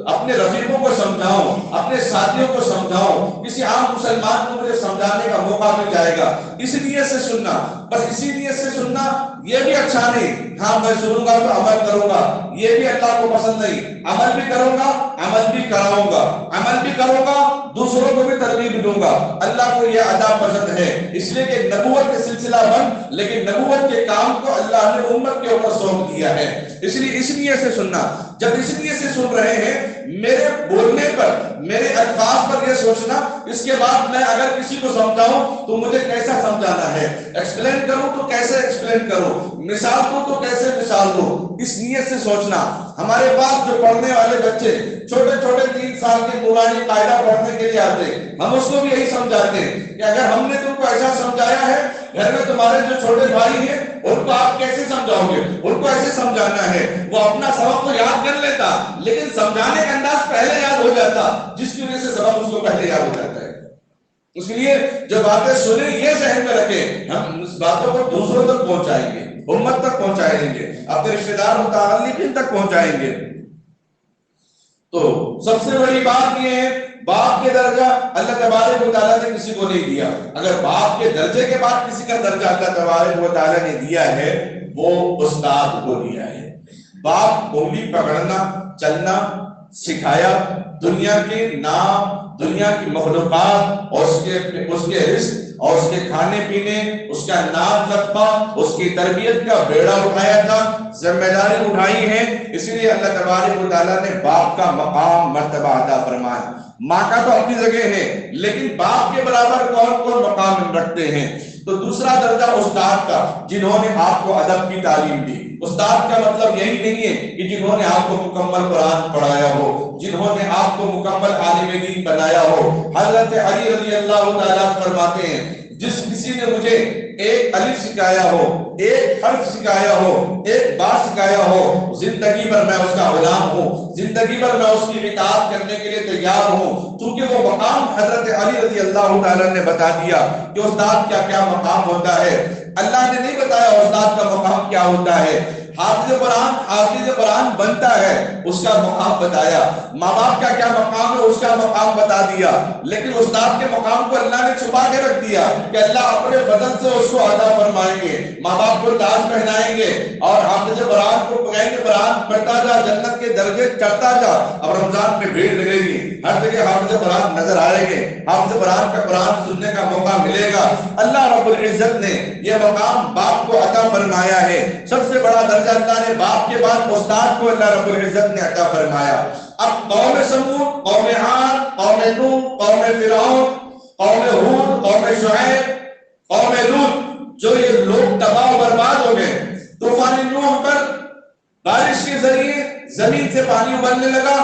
اپنے رفیقوں کو سمجھاؤں، اپنے ساتھیوں کو سمجھاؤں، کسی عام مسلمان کو مجھے سمجھانے کا موقع مل جائے گا، اس نیت سے سننا۔ بس اسی نیت سے سننا یہ بھی اچھا نہیں، ہاں میں سنوں گا تو عمل کروں گا، یہ بھی اللہ کو پسند نہیں۔ عمل بھی کروں گا، عمل بھی کراؤں گا، عمل بھی کروں گا، دوسروں کو بھی ترغیب دوں گا، اللہ کو یہ ادا پسند ہے۔ اس لیے کہ نبوت کے سلسلہ بند، لیکن نبوت کے کام کو اللہ نے امت کے اوپر سونپ دیا ہے، اس لیے اس نیت سے سننا۔ جب اس نیت سے سن رہے ہیں، میرے بولنے پر، میرے الفاظ پر یہ سوچنا، اس کے بعد میں اگر کسی کو سمجھاؤں تو مجھے کیسا سمجھانا ہے، ایکسپلین کروں تو کیسے ایکسپلین کروں، مثال دوں تو کیسے مثال دوں، اس نیت سے سوچنا۔ ہمارے پاس جو پڑھنے والے بچے چھوٹے چھوٹے 3 سال کے نورانی قاعدہ پڑھنے کے لیے آتے ہیں، ہم اس کو بھی یہی سمجھاتے ہیں کہ اگر ہم نے تم کو ایسا سمجھایا ہے، گھر میں تمہارے جو چھوٹے بھائی ہیں ان کو آپ کیسے سمجھاؤ گے، ان کو ایسے سمجھانا ہے۔ وہ اپنا سبق تو یاد کر لیتا لیکن سمجھانے کا انداز پہلے یاد ہو جاتا، جس کی وجہ سے سبق اس کو پہلے یاد ہو جاتا ہے۔ اس لیے جو باتیں سنیں یہ ذہن میں رکھیں، ہم اس باتوں کو دوسروں تک پہنچائیں گے، امت تک پہنچائیں گے، اپنے رشتہ دار متعلقین تک پہنچائیں گے۔ تو سب سے بڑی بات یہ ہے، باپ کے درجہ اللہ تبارک و تعالیٰ نے کسی کو نہیں دیا۔ اگر باپ کے درجے کے بعد کسی کا درجہ اللہ تبارک و تعالیٰ نے دیا ہے، وہ استاد کو دیا ہے۔ باپ انگلی پکڑنا، چلنا سکھایا، دنیا کے نام، دنیا کی مخلوقات اور اس کے رزق اور اس کے کھانے پینے، اس کا نام رکھا، اس کی تربیت کا بیڑا اٹھایا تھا، ذمہ داری اٹھائی ہے۔ اس لیے اللہ تبارک و تعالیٰ نے باپ کا مقام مرتبہ عطا فرمایا۔ ماں کا تو اپنی جگہ ہے، لیکن باپ کے برابر کون کون مقام رکھتے ہیں؟ تو دوسرا درجہ استاد کا، جنہوں نے آپ کو ادب کی تعلیم دی۔ استاد کا مطلب یہی نہیں ہے کہ جنہوں نے آپ کو مکمل قرآن پڑھایا ہو، جنہوں نے آپ کو مکمل عالم دین بنایا ہو۔ حضرت علی رضی اللہ تعالیٰ فرماتے ہیں جس کسی نے مجھے ایک الف سکھایا ہو، ایک حرف سکھایا ہو، ایک بات سکھایا ہو، زندگی بھر میں اس کا غلام ہوں، زندگی بھر میں اس کی اطاعت کرنے کے لیے تیار ہوں۔ چونکہ وہ مقام حضرت علی رضی اللہ تعالیٰ نے بتا دیا کہ استاد کا کیا مقام ہوتا ہے۔ اللہ نے نہیں بتایا استاد کا مقام کیا ہوتا ہے۔ حافظ قرآن بنتا ہے، اس کا مقام بتایا۔ ماں باپ کا کیا مقام ہے، اس کا مقام بتا دیا۔ لیکن استاد کے مقام کو اللہ نے چھپا کے رکھ دیا کہ اللہ اپنے فضل سے اس کو عطا فرمائیں گے، ماں باپ کو تاج پہنائیں گے اور حافظ قرآن کو کہیں گے قرآن پڑھتا جا، جنت کے درجے چڑھتا جا۔ اب رمضان میں بھیڑ لگے گی، ہر جگہ حافظ قرآن نظر آئے گے، حافظ قرآن کا قرآن سننے کا موقع ملے گا۔ اللہ رب العزت نے یہ مقام باپ کو عطا فرمایا ہے۔ سب سے بڑا درجہ اللہ نے باپ کے بعد استاد کو اللہ رب العزت نے عطا فرمایا۔ اب قوم سمود، قوم عاد، قوم نوح، قوم فرعون، قوم ہود، قوم شعیب، قوم لوط، جو یہ لوگ تباہ و برباد ہو گئے۔ طوفان نوح پر بارش کے ذریعے زمین سے پانی ابلنے لگا،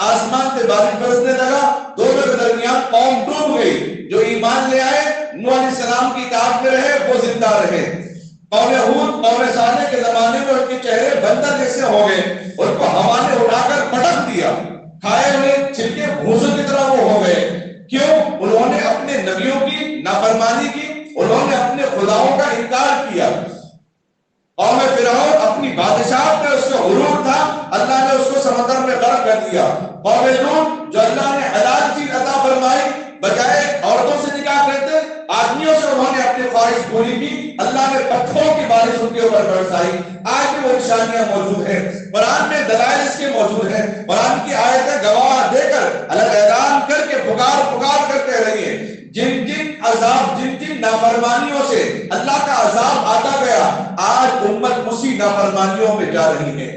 آسمان سے بارش برسنے لگا، دونوں کے درمیان قوم ڈوب گئی۔ جو ایمان لے آئے، نوح علیہ السلام کی اطاعت میں رہے، وہ زندہ رہے۔ قوم ہود، قوم صالح کے زمانے میں ان کے چہرے بندر جیسے ہو گئے، ان کو ہوا نے اٹھا کر پٹک دیا، کھائے ہوئے چھلکے بھوسوں کی طرح وہ ہو گئے۔ کیوں؟ انہوں نے اپنے نبیوں کی نافرمانی کی، انہوں نے اپنے خداؤں کا انکار کیا۔ قوم فرعون اپنی بادشاہت میں اس کا غرور تھا، اللہ نے اس کو سمندر میں غرق کر دیا۔ قوم لوط جو اللہ نے حلال چیز عطا فرمائی، بجائے عورتوں سے نکاح کرتے آدمیوں سے انہوں نے اپنی خواہش پوری کی، اللہ نے پتھروں کی بارش ان کے اوپر برسائی۔ آج بھی وہ نشانیاں موجود ہیں، قرآن میں دلائل اس کے موجود ہیں۔ قرآن کی آیتیں گواہ دے کر الگ اعلان کر کے پکار کرتے رہیے۔ جن عذاب، جن نافرمانیوں سے اللہ کا عذاب آتا گیا، آج امت اسی نافرمانیوں میں جا رہی ہے۔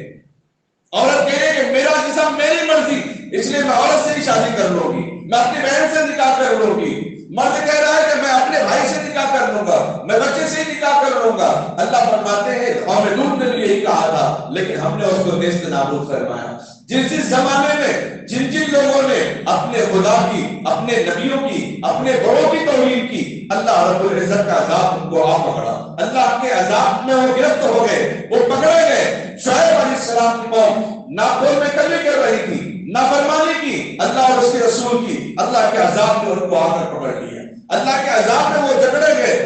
عورت کہے کہ میرا جسم میری مرضی، اس لیے میں عورت سے ہی شادی کر لوں گی، میں اپنی بہن سے نکاح کر لوں گی۔ مرد کہہ رہا ہے کہ میں اپنے بھائی سے نکاح کر لوں گا، میں بچے سے ہی نکاح کر لوں گا۔ اللہ فرماتے ہیں قوم لوط نے بھی یہی کہا تھا، لیکن ہم نے اس کو نیست نابود فرمایا۔ جس زمانے میں جن لوگوں نے اپنے خدا کی، اپنے نبیوں کی، اپنے بڑوں کی توہین کی، اللہ رب العزت کا عذاب ان کو آ پکڑا۔ اللہ کے عذاب میں وہ گرفت ہو گئے، وہ پکڑے گئے۔ شعیب علیہ السلام کی قوم ناقور میں کلی کر رہی تھی، نافرمانی کی اللہ اور اس کے رسول کی، اللہ کے عذاب نے ان کو آ کر پکڑ لیا۔ اللہ کے عذاب میں وہ جکڑے گئے۔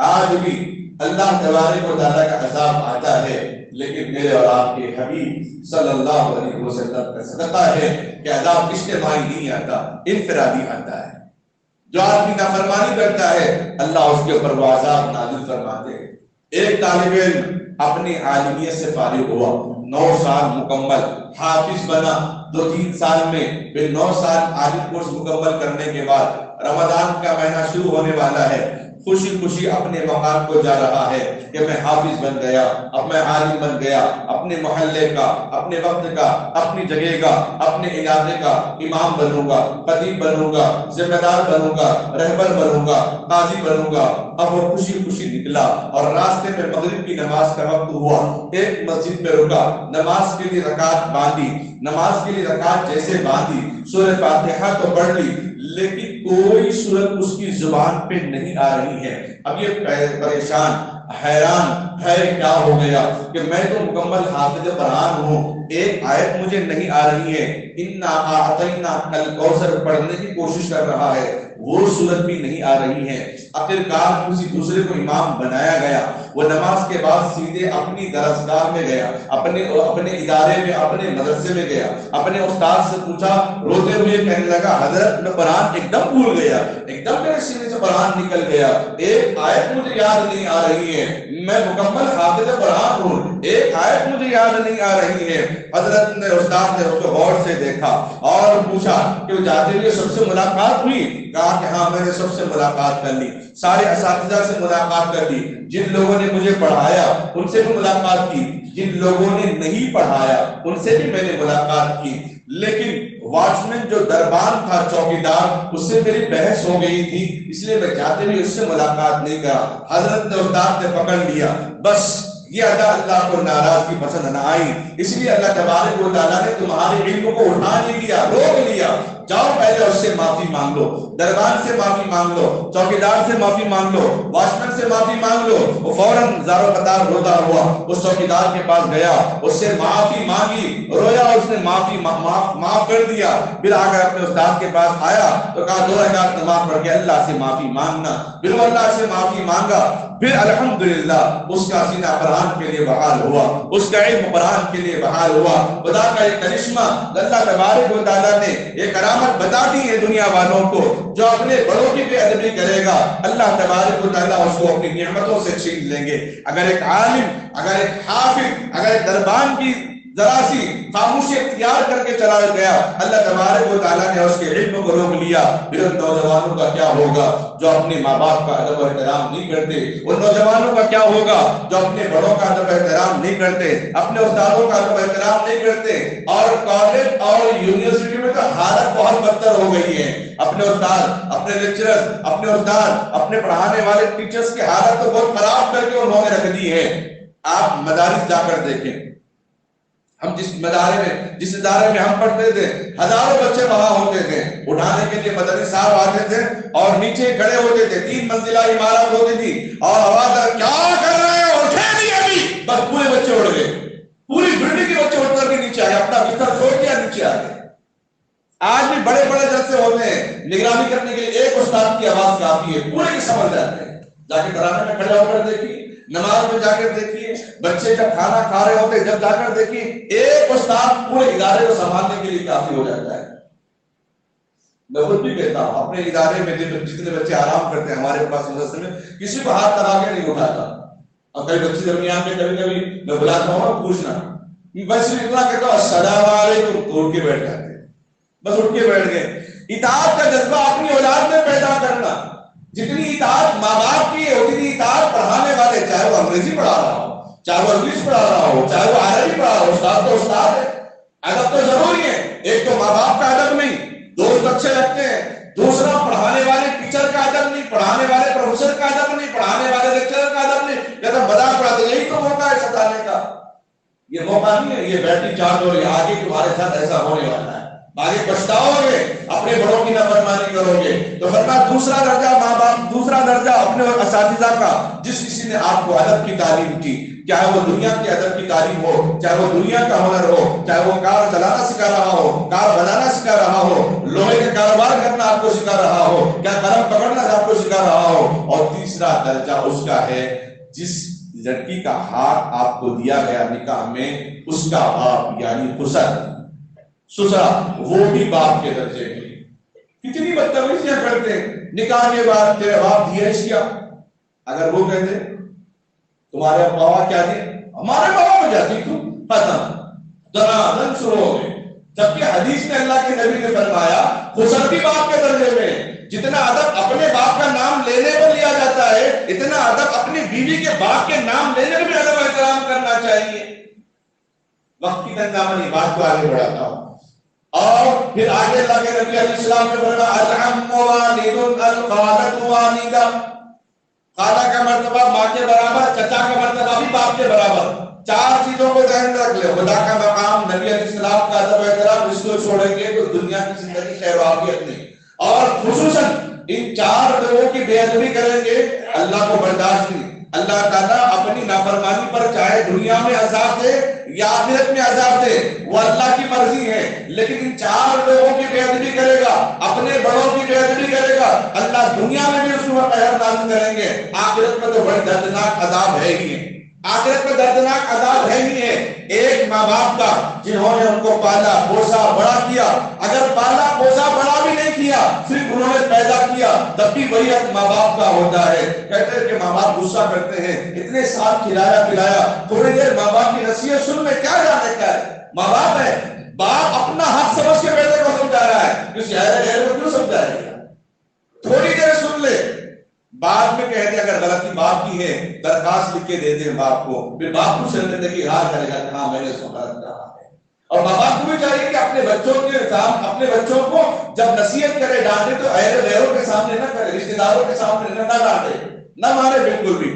آج بھی اللہ تبارک و تعالیٰ کا عذاب آتا ہے، لیکن میرے اور آپ کے حبیب صلی اللہ علیہ وسلم کا صدقہ ہے کہ عذاب اجتماعی نہیں آتا، انفرادی آتا ہے۔ جو آدمی نافرمانی کرتا ہے، اللہ اس کے اوپر وہ عذاب نازل فرماتے ہیں۔ ایک طالب علم اپنی عالمیت سے فارغ ہوا، 9 سال مکمل حافظ بنا، 2-3 سال میں پھر 9 سال عالم کورس مکمل کرنے کے بعد رمضان کا مہینہ شروع ہونے والا ہے، خوشی خوشی اپنے مقام کو جا رہا ہے کہ میں حافظ بن گیا، اب میں عالم بن گیا، اپنے محلے کا، اپنے وقت کا، اپنی جگہ کا، اپنے علاقے کا امام بنوں گا، خطیب بنوں گا، ذمہ دار بنوں گا، رہبر بنوں گا، قاضی بنوں گا۔ اب وہ خوشی خوشی نکلا اور راستے میں مغرب کی نماز کا وقت ہوا، ایک مسجد پہ رکا، نماز کے لیے رکعت باندھی، نماز کے لیے رکعت جیسے باندھی، سورہ فاتحہ تو پڑھ لی، لیکن کوئی سورت اس کی زبان پہ نہیں آ رہی ہے۔ اب یہ پریشان حیران ہے، کیا ہو گیا کہ میں تو مکمل حافظ قرآن ہوں، ایک آیت مجھے نہیں آ رہی ہے۔ انا اعطیناک الکوثر پڑھنے کی کوشش کر رہا ہے، وہ سورت بھی نہیں آ رہی ہے۔ آخرکار کسی دوسرے کو امام بنایا گیا، وہ نماز کے بعد سیدھے اپنی درسگاہ میں گیا، اپنے ادارے میں، اپنے مدرسے میں گیا، اپنے استاد سے پوچھا، روتے ہوئے کہنے لگا حضرت میں قرآن ایک دم بھول گیا، ایک دم میرے سینے سے قرآن نکل گیا، ایک آیت مجھے یاد نہیں آ رہی ہے، میں مکمل حافظ قرآن ہوں، ایک آیت مجھے یاد نہیں آ رہی ہے۔ حضرت نے، استاد نے اس کو غور سے دیکھا اور پوچھا کہ وہ جاتے ہوئے سب سے ملاقات ہوئی؟ کہا کہ ہاں میں نے سب سے ملاقات کر لی، سارے اساتذہ سے ملاقات کر لی، جن لوگوں نے مجھے پڑھایا ان سے بھی ملاقات کی، جن لوگوں نے نہیں پڑھایا ان سے بھی میں نے ملاقات کی، لیکن واچ مین جو دربان تھا چوکیدار اس سے میری بحث ہو گئی تھی، اس لیے میں جاتے بھی اس سے ملاقات نہیں کرا. حضرت نے استاد نے پکڑ لیا. بس یہ ادا اللہ کو ناراضگی پسند نہ آئی، اس لیے اللہ تبارک و تعالیٰ نے تمہارے علم کو اٹھا نہیں لیا، روک لیا. جاؤ پہلے اس سے معافی مانگ لو، دربان سے معافی مانگ لو، چوکیدار سے معافی مانگ لو، واچمین سے معافی مانگ لو. وہ فوراً زارو قطار روتا ہوا اس چوکیدار کے پاس گیا، اس سے معافی مانگی، رویا، اس نے معافی معاف کر دیا. پھر آ کر اپنے استاد کے پاس آیا تو کہا 2 رکعت نماز پڑھ کے اللہ سے معافی مانگنا. پھر وہ اللہ سے معافی مانگا. پھر الحمدللہ اس کا سینہ قرآن کے لیے بحال ہوا، اس کا علم قرآن کے لیے بحال ہوا. خدا کا ایک کرشمہ اللہ تبارک و تعالیٰ نے ایک کرامت بتا دی ہے دنیا والوں کو. جو اپنے بڑوں کی بے ادبی کرے گا اللہ تبارک و تعالیٰ اس کو اپنی نعمتوں سے چھین لیں گے. اگر ایک عالم، اگر ایک حافظ، اگر ایک دربان کی ذرا سی خاموشی اختیار کر کے چلا گیا، اللہ تبارک و تعالیٰ نے اس کے علم کو روک لیا. پھر ان نوجوانوں کا کیا ہوگا جو اپنے ماں باپ کا ادب و احترام نہیں کرتے؟ ان نوجوانوں کا کیا ہوگا جو اپنے بڑوں کا ادب و احترام نہیں کرتے، اپنے استادوں کا ادب و احترام نہیں کرتے؟ اور کالج اور یونیورسٹی میں تو حالت بہت بدتر ہو گئی ہے. اپنے استاد، اپنے لیکچرر، اپنے استاد، اپنے پڑھانے والے ٹیچرز کی حالت تو بہت خراب کر کے انہوں نے رکھ دی ہے. آپ مدارس جا کر دیکھیں، ہم جس ادارے میں ہم پڑھتے تھے ہزاروں بچے وہاں ہوتے تھے. اٹھانے کے لیے مدنی صاحب آتے تھے اور نیچے کھڑے ہوتے تھے. 3 منزلہ عمارت ہوتی تھی اور آواز کیا کر رہے ہیں، اٹھے نہیں ابھی. بس پورے بچے اڑ گئے، پوری بلڈنگ کے بچے اٹھ کر کے نیچے آئے، اپنا بستر چھوڑ دیا، نیچے آ گئے. آج بھی بڑے بڑے جلسے ہوتے ہیں، نگرانی کرنے کے لیے ایک استاد کی آواز کافی ہے، پورے کے سمجھ جاتے ہیں. جا کے ترانے میں کھڑے ہو کر دیکھیے، نماز میں جا کر دیکھیے، بچے جب کھانا کھا رہے ہوتے جب جا کر دیکھیے، ایک استاد پورے ادارے کو سنبھالنے کے لیے کافی ہو جاتا ہے. میں خود بھی کہتا ہوں اپنے ادارے میں جتنے بچے آرام کرتے ہیں ہمارے پاس مدرسے میں، کسی کو ہاتھ لگا کے نہیں اٹھاتا. اور کئی بچے درمیان میں کبھی کبھی میں بلاتا ہوں پوچھنا، بس اتنا کہتا ہوں السلام علیکم، تو اٹھ کے بیٹھ جاتے ہیں، بس اٹھ کے بیٹھ گئے. اطاعت کا جذبہ اپنی اولاد میں پیدا کرنا. جتنی اطاعت ماں باپ کی ہے اتنی اطاعت پڑھانے والے، چاہے وہ انگریزی پڑھا رہا ہو، چاہے وہ انگلش پڑھا رہا ہو، چاہے وہ عربی پڑھا رہا ہو. استاد تو استاد ہے، ادب تو ضروری ہے. ایک تو ماں باپ کا ادب نہیں، دوست اچھے لگتے ہیں. دوسرا پڑھانے والے ٹیچر کا ادب نہیں، پڑھانے والے پروفیسر کا ادب نہیں، پڑھانے والے لیکچرر کا ادب نہیں. کہتا مذاق اڑاتے، یہی تو موقع ہے ستانے کا. یہ موقع نہیں ہے، یہ بیٹری چارج ہو رہی ہے، آگے تمہارے ساتھ ایسا ہونے والا ہے، آگے پچھتاؤ گے، اپنے بڑوں کی نافرمانی کرو گے. تو فرمایا دوسرا درجہ ماں باپ، دوسرا درجہ اپنے اساتذہ کا. جس کسی نے آپ کو ادب کی تعلیم کی، چاہے وہ دنیا کے ادب کی تعلیم ہو، چاہے وہ دنیا کا ہنر ہو، چاہے وہ کار چلانا سکھا رہا ہو، کار بنانا سکھا رہا ہو، لوہے کا کاروبار کرنا آپ کو سکھا رہا ہو، کیا قلم پکڑنا آپ کو سکھا رہا ہو. اور تیسرا درجہ اس کا ہے جس لڑکی کا ہاتھ آپ کو دیا گیا نکاح میں، اس کا باپ یعنی سسرا، وہ بھی باپ کے درجے میں. کتنی بدتمیزیاں کرتے ہیں. نکاح کے بعد تیرے باپ دہیج کیا، اگر وہ کہتے تمہارے ابا کیا دے، ہمارے بابا میں جاتی تم ختم، دنادن شروع ہو گئے. جبکہ حدیث میں اللہ کے نبی نے فرمایا خسر بھی باپ کے درجے میں. جتنا ادب اپنے باپ کا نام لینے پر لیا جاتا ہے، اتنا ادب اپنی بیوی کے باپ کے نام لینے میں بھی ادب و احترام کرنا چاہیے. وقت کی تنگامنی بات کو آگے بڑھاتا ہوں. اور پھر آگے اللہ کے نبی علیہ السلام نے فرمایا العم والد الخالۃ والدہ. خالہ کا مرتبہ ماں کے برابر، چچا کا مرتبہ بھی باپ کے برابر. 4 چیزوں کو ذہن رکھ لے. خدا کا مقام، نبی علیہ السلام کا ادب و احترام، اس کو چھوڑیں گے تو دنیا کی زندگی خیر و عافیت نہیں. اور خصوصاً ان 4 لوگوں کی بے ادبی کریں گے اللہ کو برداشت نہیں. اللہ تعالیٰ اپنی نافرمانی پر چاہے دنیا میں عذاب دے یا آخرت میں عذاب دے، وہ اللہ کی مرضی ہے. لیکن ان 4 لوگوں کی بے ادبی کرے گا، اپنے بڑوں کی بے ادبی کرے گا، اللہ دنیا میں بھی اس کو قہر نازل کریں گے. آخرت میں تو بڑے دردناک عذاب ہے ہی ہے، آخرت میں دردناک عذاب ہے ہی ہے. ایک ماں باپ کا جنہوں نے ان کو پالا پوسا بڑا کیا، اگر پالا پوسا بڑا بھی نہیں کیا، صرف انہوں نے پیدا کیا، تب بھی وہی حق ماں باپ کا ہوتا ہے. کہتے ہیں کہ ماں باپ غصہ کرتے ہیں، اتنے سال کھلایا پلایا، تھوڑی دیر ماں باپ کی نصیحت سن میں کیا جانے کا ہے. ماں باپ ہے، باپ اپنا حق سمجھ کے بیٹے کو سمجھا رہا ہے، کسی غیر کو کیوں سمجھائے گا. تھوڑی دیر سن لے، بعد میں کہتے ہیں اگر غلطی باپ کی ہے درخواست لکھ کے دے دیں باپ کو. پھر باپ کو سمجھتے کہ ہاں کرے گا، ہاں میں نے اس کو غلط کہا ہے. اور ماں باپ کو بھی چاہیے کہ اپنے بچوں کو جب نصیحت کرے ڈانٹے تو غیروں کے سامنے نہ کرے، رشتے داروں کے سامنے نہ ڈانٹے، نہ مارے بالکل بھی۔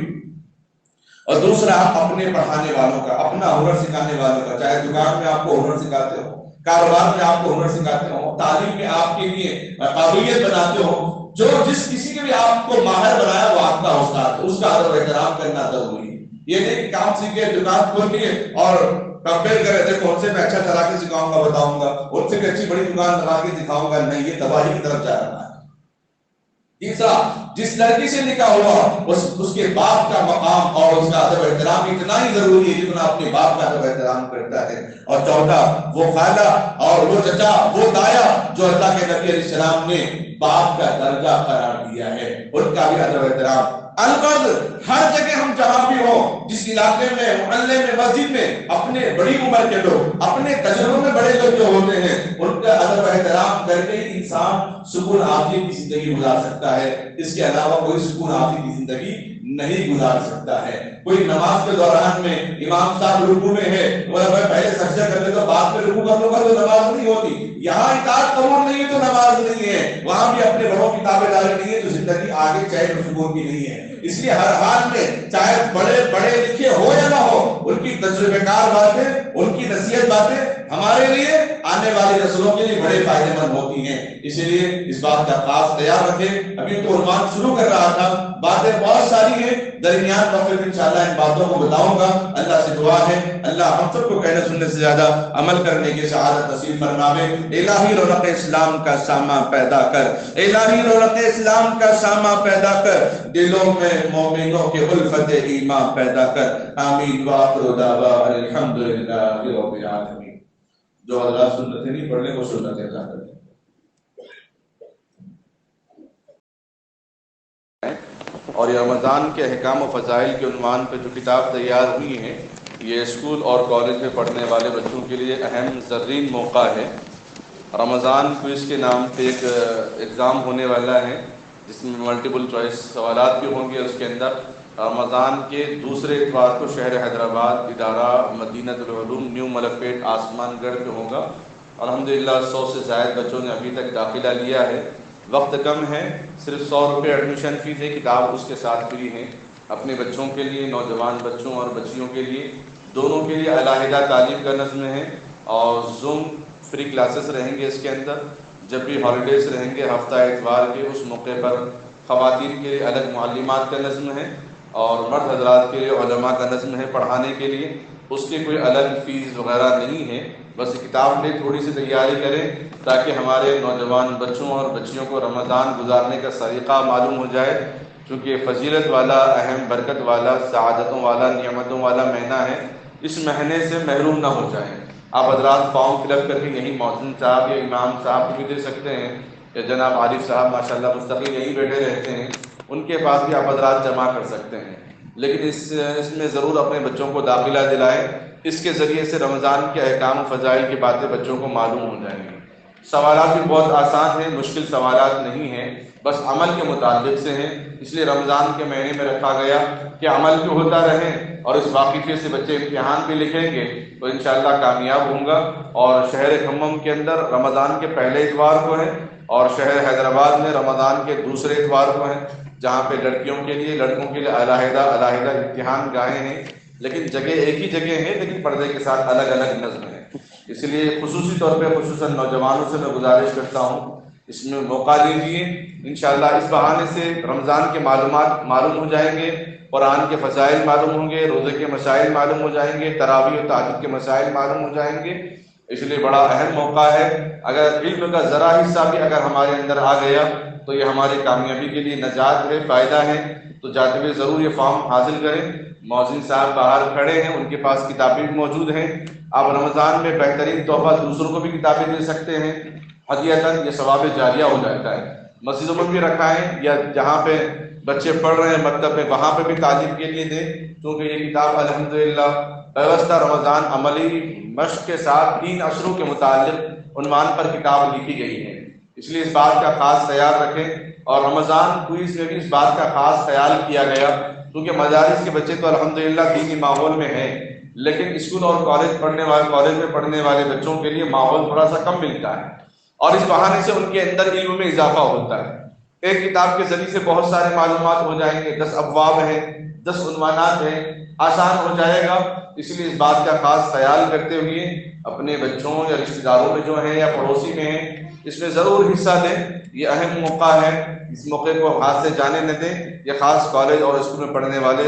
اور دوسرا، آپ اپنے پڑھانے والوں کا، اپنا ہنر سکھانے والوں کا، چاہے دکان میں آپ کو ہنر سکھاتے ہو، کاروبار میں آپ کو ہنر سکھاتے ہو، تعلیم میں آپ کے لیے قابلیت بناتے ہو، جس کسی کے بھی آپ کو ماہر بنایا وہ آپ کا استاد ہے، اس کا ادب و احترام کرنا ضروری ہے۔ یہ نہیں کہ کام سیکھے، دکان کھول لیے اور کمپیئر کرے، دیکھو ان سے میں اچھا چلا کے سکھاؤں گا، بتاؤں گا، ان سے بھی اچھی بڑی دکان لگا کے دکھاؤں گا، نہیں، یہ تباہی کی طرف جا رہا ہے۔ تیسرا، جس لڑکی سے نکاح ہوا اس کے باپ کا مقام اور اس کا ادب و احترام اتنا ہی ضروری ہے جتنا اپنے باپ کا ادب و احترام کرتا ہے۔ اور چوتھا، وہ خالہ اور وہ چچا، وہ دایا جو اللہ کے نبی علیہ السلام نے باپ کا درجہ قرار دیا ہے، ان کا بھی ادب و احترام۔ البتہ ہر جگہ ہم جہاں بھی ہوں، جس علاقے میں، محلے میں، مسجد میں، اپنے بڑی عمر کے لوگ، اپنے تجربے میں بڑے لوگ جو ہوتے ہیں، ان کا ادب و احترام کر کے انسان سکون عافیت کی زندگی گزار سکتا ہے۔ اس کے علاوہ کوئی سکون عافیت کی زندگی نہیں گزار سکتا ہے۔ کوئی نماز کے دوران میں امام صاحب رکوع میں ہے، وہ پہلے سجدہ کر لے تو بعد میں رکوع کر لوں گا تو نماز نہیں ہوتی۔ یہاں اطاعت قبول نہیں ہے تو نماز نہیں ہے، وہاں بھی اپنے بڑوں کی تابع داری نہیں ہے تو زندگی آگے چین و سکون کی نہیں ہے۔ اس لیے ہر حال میں، چاہے بڑے لکھے ہو یا نہ ہو، ان کی تجربے کار باتیں، ان کی نصیحت باتیں ہمارے لیے، آنے والی نسلوں کے لیے بڑے فائدہ مند ہوتی ہیں۔ اسی لیے اس بات کا خاص خیال رکھیں۔ ابھی تو عنوان شروع کر رہا تھا، باتیں بہت ساری ہیں، درمیان وقت میں انشاءاللہ ان باتوں کو بتاؤں گا۔ اللہ سے دعا ہے اللہ ہم سب کو کہنے سننے سے زیادہ عمل کرنے کی سعادت نصیب فرماوے۔ الہی رونق اسلام کا سامہ پیدا کر، الہی رونق اسلام کا سامہ پیدا کر، دلوں میں مومنوں کے الفت ایمان پیدا کر، آمین وآخر دعوانا الحمدللہ رب العالمین۔ جو حضرات سنتیں نہیں پڑھ لیں وہ سنتیں ادا کریں۔ اور یہ رمضان کے احکام و فضائل کے عنوان پہ جو کتاب تیار ہوئی ہے، یہ اسکول اور کالج میں پڑھنے والے بچوں کے لیے اہم زرین موقع ہے۔ رمضان کوئز کے نام پہ ایک ایگزام ہونے والا ہے جس میں ملٹیپل چوائس سوالات بھی ہوں گے۔ اس کے اندر رمضان کے دوسرے اتوار کو شہر حیدرآباد، ادارہ مدینۃ العلوم، نیو ملک پیٹ، آسمان گڑھ پہ ہوگا۔ الحمدللہ 100 سے زائد بچوں نے ابھی تک داخلہ لیا ہے۔ وقت کم ہے، صرف 100 روپے ایڈمیشن فیس ہے، کتاب اس کے ساتھ فری ہیں۔ اپنے بچوں کے لیے، نوجوان بچوں اور بچیوں کے لیے، دونوں کے لیے علیحدہ تعلیم کا نظم ہے، اور زوم فری کلاسز رہیں گے اس کے اندر۔ جب بھی ہالیڈیز رہیں گے ہفتہ اتوار کے، اس موقع پر خواتین کے لیے الگ معلمات کا نظم ہے، اور مرد حضرات کے لیے علماء کا نظم ہے پڑھانے کے لیے۔ اس کی کوئی الگ فیس وغیرہ نہیں ہے، بس کتاب لے تھوڑی سی تیاری کریں تاکہ ہمارے نوجوان بچوں اور بچیوں کو رمضان گزارنے کا طریقہ معلوم ہو جائے، چونکہ فضیلت والا، اہم برکت والا، سعادتوں والا، نعمتوں والا مہینہ ہے۔ اس مہینے سے محروم نہ ہو جائیں۔ آپ حضرات فارم فل اپ کر کے یہیں محسن صاحب یا امام صاحب کو بھی دے سکتے ہیں، یا جناب عارف صاحب ماشاءاللہ مستقل یہیں بیٹھے رہتے ہیں، ان کے پاس بھی آپ حضرات جمع کر سکتے ہیں۔ لیکن اس میں ضرور اپنے بچوں کو داخلہ دلائیں، اس کے ذریعے سے رمضان کے احکام و فضائل کی باتیں بچوں کو معلوم ہو جائیں گی۔ سوالات بھی بہت آسان ہیں، مشکل سوالات نہیں ہیں، بس عمل کے متعلق سے ہیں، اس لیے رمضان کے مہینے میں رکھا گیا کہ عمل بھی ہوتا رہے، اور اس واقعے سے بچے امتحان بھی لکھیں گے تو انشاءاللہ کامیاب ہوں گا۔ اور شہر کھمم کے اندر رمضان کے پہلے اتوار کو ہے، اور شہر حیدرآباد میں رمضان کے دوسرے اتوار کو ہے، جہاں پہ لڑکیوں کے لیے، لڑکوں کے لیے علیحدہ امتحان گاہیں ہیں، لیکن جگہ ایک ہی جگہ ہے، لیکن پردے کے ساتھ الگ الگ نظم ہے۔ اس لیے خصوصی طور پہ خصوصاً نوجوانوں سے میں گزارش کرتا ہوں اس میں موقع دیجیے۔ انشاءاللہ اس بہانے سے رمضان کے معلومات معلوم ہو جائیں گے، قرآن کے فضائل معلوم ہوں گے، روزے کے مسائل معلوم ہو جائیں گے، تراویح و تہجد کے مسائل معلوم ہو جائیں گے۔ اس لیے بڑا اہم موقع ہے۔ اگر علم کا ذرا حصہ بھی اگر ہمارے اندر آ گیا تو یہ ہماری کامیابی کے لیے نجات ہے، فائدہ ہے۔ تو جاتے ہوئے ضرور یہ فارم حاصل کریں۔ مؤذن صاحب باہر کھڑے ہیں، ان کے پاس کتابیں بھی موجود ہیں۔ آپ رمضان میں بہترین تحفہ دوسروں کو بھی کتابیں دے سکتے ہیں، ہدیۃً، یہ ثواب جاریہ ہو جاتا ہے۔ مسجدوں میں بھی رکھا ہے، یا جہاں پہ بچے پڑھ رہے ہیں مکتب میں، وہاں پہ بھی تعلیم کے لیے دیں، کیونکہ یہ کتاب الحمدللہ پیوستہ رمضان عملی مشق کے ساتھ 3 اشروں کے متعلق عنوان پر کتاب لکھی گئی ہے۔ اس لیے اس بات کا خاص خیال رکھیں، اور رمضان کوئز میں بھی اس بات کا خاص خیال کیا گیا، کیونکہ مدارس کے بچے تو الحمدللہ دینی ماحول میں ہیں، لیکن اسکول اور کالج میں پڑھنے والے بچوں کے لیے ماحول تھوڑا سا کم ملتا ہے، اور اس بہانے سے ان کے اندر علم میں اضافہ ہوتا ہے۔ ایک کتاب کے ذریعے سے بہت سارے معلومات ہو جائیں گے، 10 ابواب ہیں، 10 عنوانات ہیں، آسان ہو جائے گا۔ اس لیے اس بات کا خاص خیال کرتے ہوئے اپنے بچوں یا رشتہ داروں میں جو ہیں یا پڑوسی میں ہیں، اس میں ضرور حصہ دیں۔ یہ اہم موقع ہے، اس موقع کو ہاتھ سے جانے نہ دیں۔ یہ خاص کالج اور اسکول میں پڑھنے والے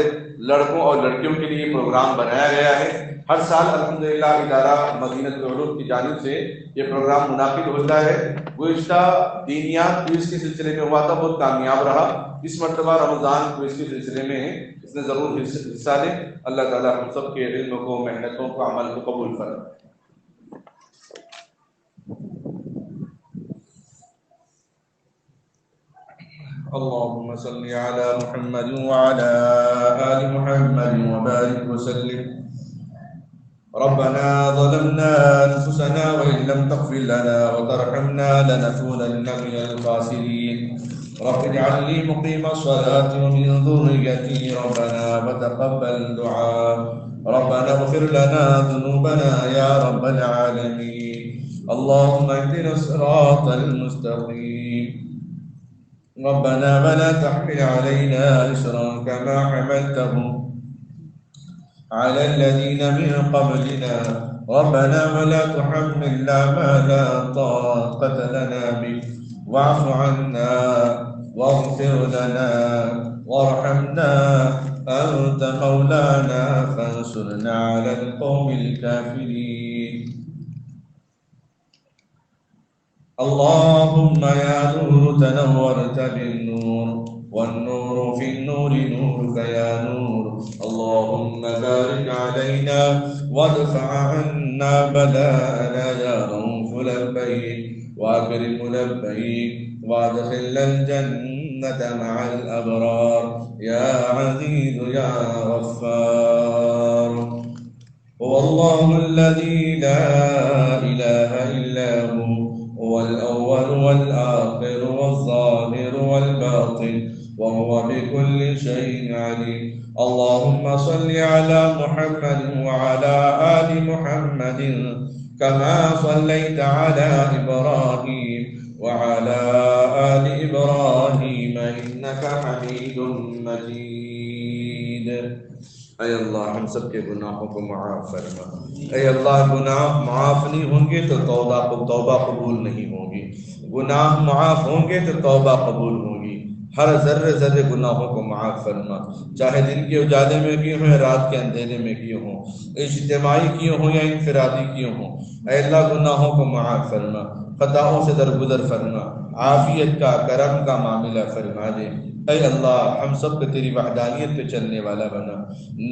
لڑکوں اور لڑکیوں کے لیے پروگرام بنایا گیا ہے۔ ہر سال الحمدللہ ادارہ مدینہ العلوم کی جانب سے یہ پروگرام منعقد ہوتا ہے۔ گزشتہ دینیات کوئز کے سلسلے میں ہوا تھا، بہت کامیاب رہا۔ اس مرتبہ رمضان کوئز کے سلسلے میں ہے، اس میں ضرور حصہ لیں۔ اللہ تعالی ہم سب کے علم کو، محنتوں کو، عمل کو قبول فرمائے۔ اللهم صل على محمد وعلى آل محمد وبارك وسلم۔ ربنا ظلمنا أنفسنا وإن لم تغفر لنا وترحمنا لنكونن من الخاسرين۔ رب اجعلني مقيم الصلاة ومن ذريتي ربنا وتقبل دعاء۔ ربنا اغفر لنا ذنوبنا يا رب العالمين۔ اللهم اهدنا الصراط المستقيم۔ ربنا ولا تحمل علينا إصرا كما حملته على الذين من قبلنا۔ ربنا ولا تحملنا ما لا طاقة لنا به، واعف عنا واغفر لنا وارحمنا، أنت مولانا فانصرنا على القوم الكافرين۔ اللهم يا نور تنورت بالنور، والنور في النور نورك يا نور۔ اللهم بارك علينا وادفع عنا بلاءنا يا رؤوف لبيك وأكرم لبيك، وادخلنا الجنة مع الأبرار يا عزيز يا غفار۔ هو الله الذي لا إله إلا هو الأول والآخر والظاهر والباطن، وهو بكل شيء عليم۔ اللهم صل على محمد وعلى آل محمد كما صليت على إبراهيم وعلى آل إبراهيم إنك حميد مجيد۔ اے اللہ ہم سب کے گناہوں کو معاف فرما۔ اے اللہ گناہ معاف نہیں ہوں گے تو توبہ قبول نہیں ہوگی، گناہ معاف ہوں گے تو توبہ قبول ہوگی۔ ہر ذرے ذرے گناہوں کو معاف فرما، چاہے دن کے اجالے میں کیے ہوں یا رات کے اندھیرے میں کیے ہوں، اجتماعی کیے ہوں یا انفرادی کیے ہوں۔ اے اللہ گناہوں کو معاف فرما، خطاؤں سے درگزر فرما، عافیت کا، کرم کا معاملہ فرما دے۔ اے اللہ ہم سب کو تیری وحدانیت پہ چلنے والا بنا،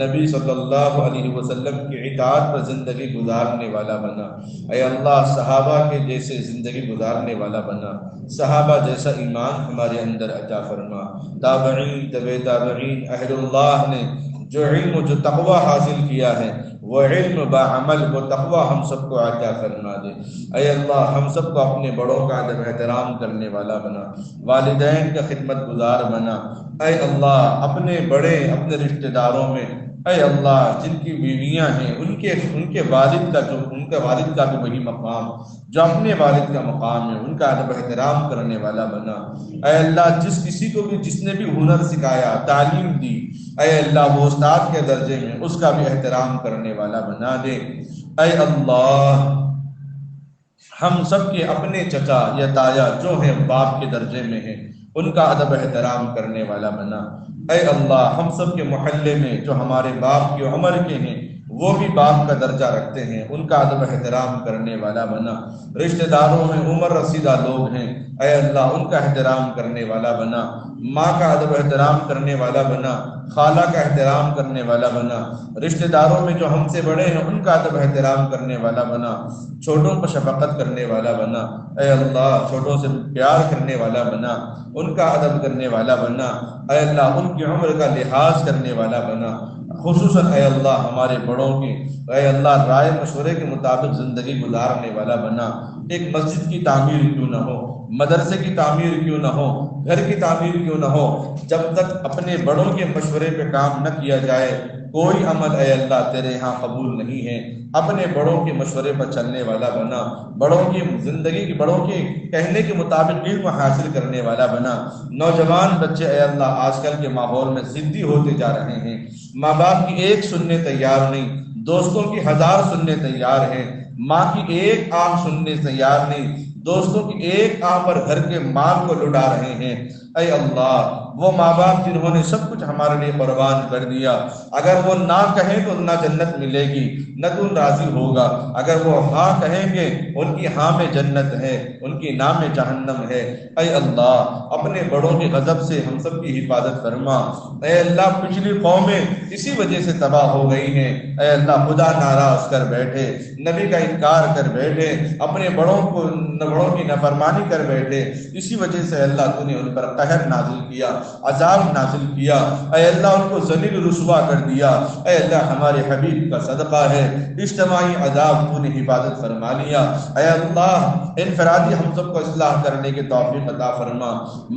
نبی صلی اللہ علیہ وسلم کی اطاعت پر زندگی گزارنے والا بنا۔ اے اللہ صحابہ کے جیسے زندگی گزارنے والا بنا، صحابہ جیسا ایمان ہمارے اندر عطا فرما۔ تابعین، طبع تابعین، اہل اللہ نے جو علم و جو تقوی حاصل کیا ہے، وہ علم بعمل وہ تقوی ہم سب کو عطا فرما دے۔ اے اللہ ہم سب کو اپنے بڑوں کا ادب احترام کرنے والا بنا، والدین کا خدمت گزار بنا۔ اے اللہ اپنے بڑے، اپنے رشتہ داروں میں، اے اللہ جن کی بیویاں ہیں ان کے والد کا بھی وہی مقام جو اپنے والد کا مقام ہے، ان کا ادب احترام کرنے والا بنا۔ اے اللہ جس کسی کو بھی جس نے بھی ہنر سکھایا، تعلیم دی، اے اللہ وہ استاد کے درجے میں اس کا بھی احترام کرنے والا بنا دے۔ اے اللہ ہم سب کے اپنے چچا یا تایا جو ہیں باپ کے درجے میں ہیں، ان کا ادب احترام کرنے والا بنا۔ اے اللہ ہم سب کے محلے میں جو ہمارے باپ کی عمر کے ہیں، وہ بھی باپ کا درجہ رکھتے ہیں، ان کا ادب احترام کرنے والا بنا۔ رشتہ داروں میں عمر رسیدہ لوگ ہیں، اے اللہ ان کا احترام کرنے والا بنا، ماں کا ادب احترام کرنے والا بنا، خالہ کا احترام کرنے والا بنا، رشتہ داروں میں جو ہم سے بڑے ہیں ان کا ادب احترام کرنے والا بنا، چھوٹوں کو شفقت کرنے والا بنا۔ اے اللہ چھوٹوں سے پیار کرنے والا بنا، ان کا ادب کرنے والا بنا۔ اے اللہ ان کی عمر کا لحاظ کرنے والا بنا، خصوصاً اے اللہ ہمارے بڑوں کی اے اللہ رائے مشورے کے مطابق زندگی گزارنے والا بنا۔ ایک مسجد کی تعمیر کیوں نہ ہو، مدرسے کی تعمیر کیوں نہ ہو، گھر کی تعمیر کیوں نہ ہو، جب تک اپنے بڑوں کے مشورے پہ کام نہ کیا جائے کوئی عمل اے اللہ تیرے ہاں قبول نہیں ہے۔ اپنے بڑوں کے مشورے پر چلنے والا بنا، بڑوں کی زندگی کی، بڑوں کے کہنے کے مطابق علم حاصل کرنے والا بنا۔ نوجوان بچے اے اللہ آج کل کے ماحول میں ضدی ہوتے جا رہے ہیں، ماں باپ کی ایک سننے تیار نہیں، دوستوں کی 1000 سننے تیار ہیں، ماں کی ایک آہ سننے تیار نہیں، دوستوں کی ایک آہ پر گھر کے مال کو لٹا رہے ہیں۔ اے اللہ وہ ماں باپ جنہوں نے سب کچھ ہمارے لیے قربان کر دیا، اگر وہ نہ کہیں تو نہ جنت ملے گی نہ تو راضی ہوگا، اگر وہ ہاں کہیں گے ان کی ہاں میں جنت ہے، ان کی نہ میں جہنم ہے۔ اے اللہ اپنے بڑوں کے غضب سے ہم سب کی حفاظت فرما۔ اے اللہ پچھلی قومیں اسی وجہ سے تباہ ہو گئی ہیں، اے اللہ خدا ناراض کر بیٹھے، نبی کا انکار کر بیٹھے، اپنے بڑوں کی نافرمانی کر بیٹھے، اسی وجہ سے اللہ تو نے ان پر قہر نازل کیا، عذاب نازل کیا، اے اللہ ان کو ذلیل رسوا کر دیا۔ اے اللہ ہمارے حبیب کا صدقہ ہے اجتماعی عذاب تو نے حفاظت فرما لیا۔ اے اللہ انفرادی ہم سب کو اصلاح کرنے کے توفیق عطا فرما۔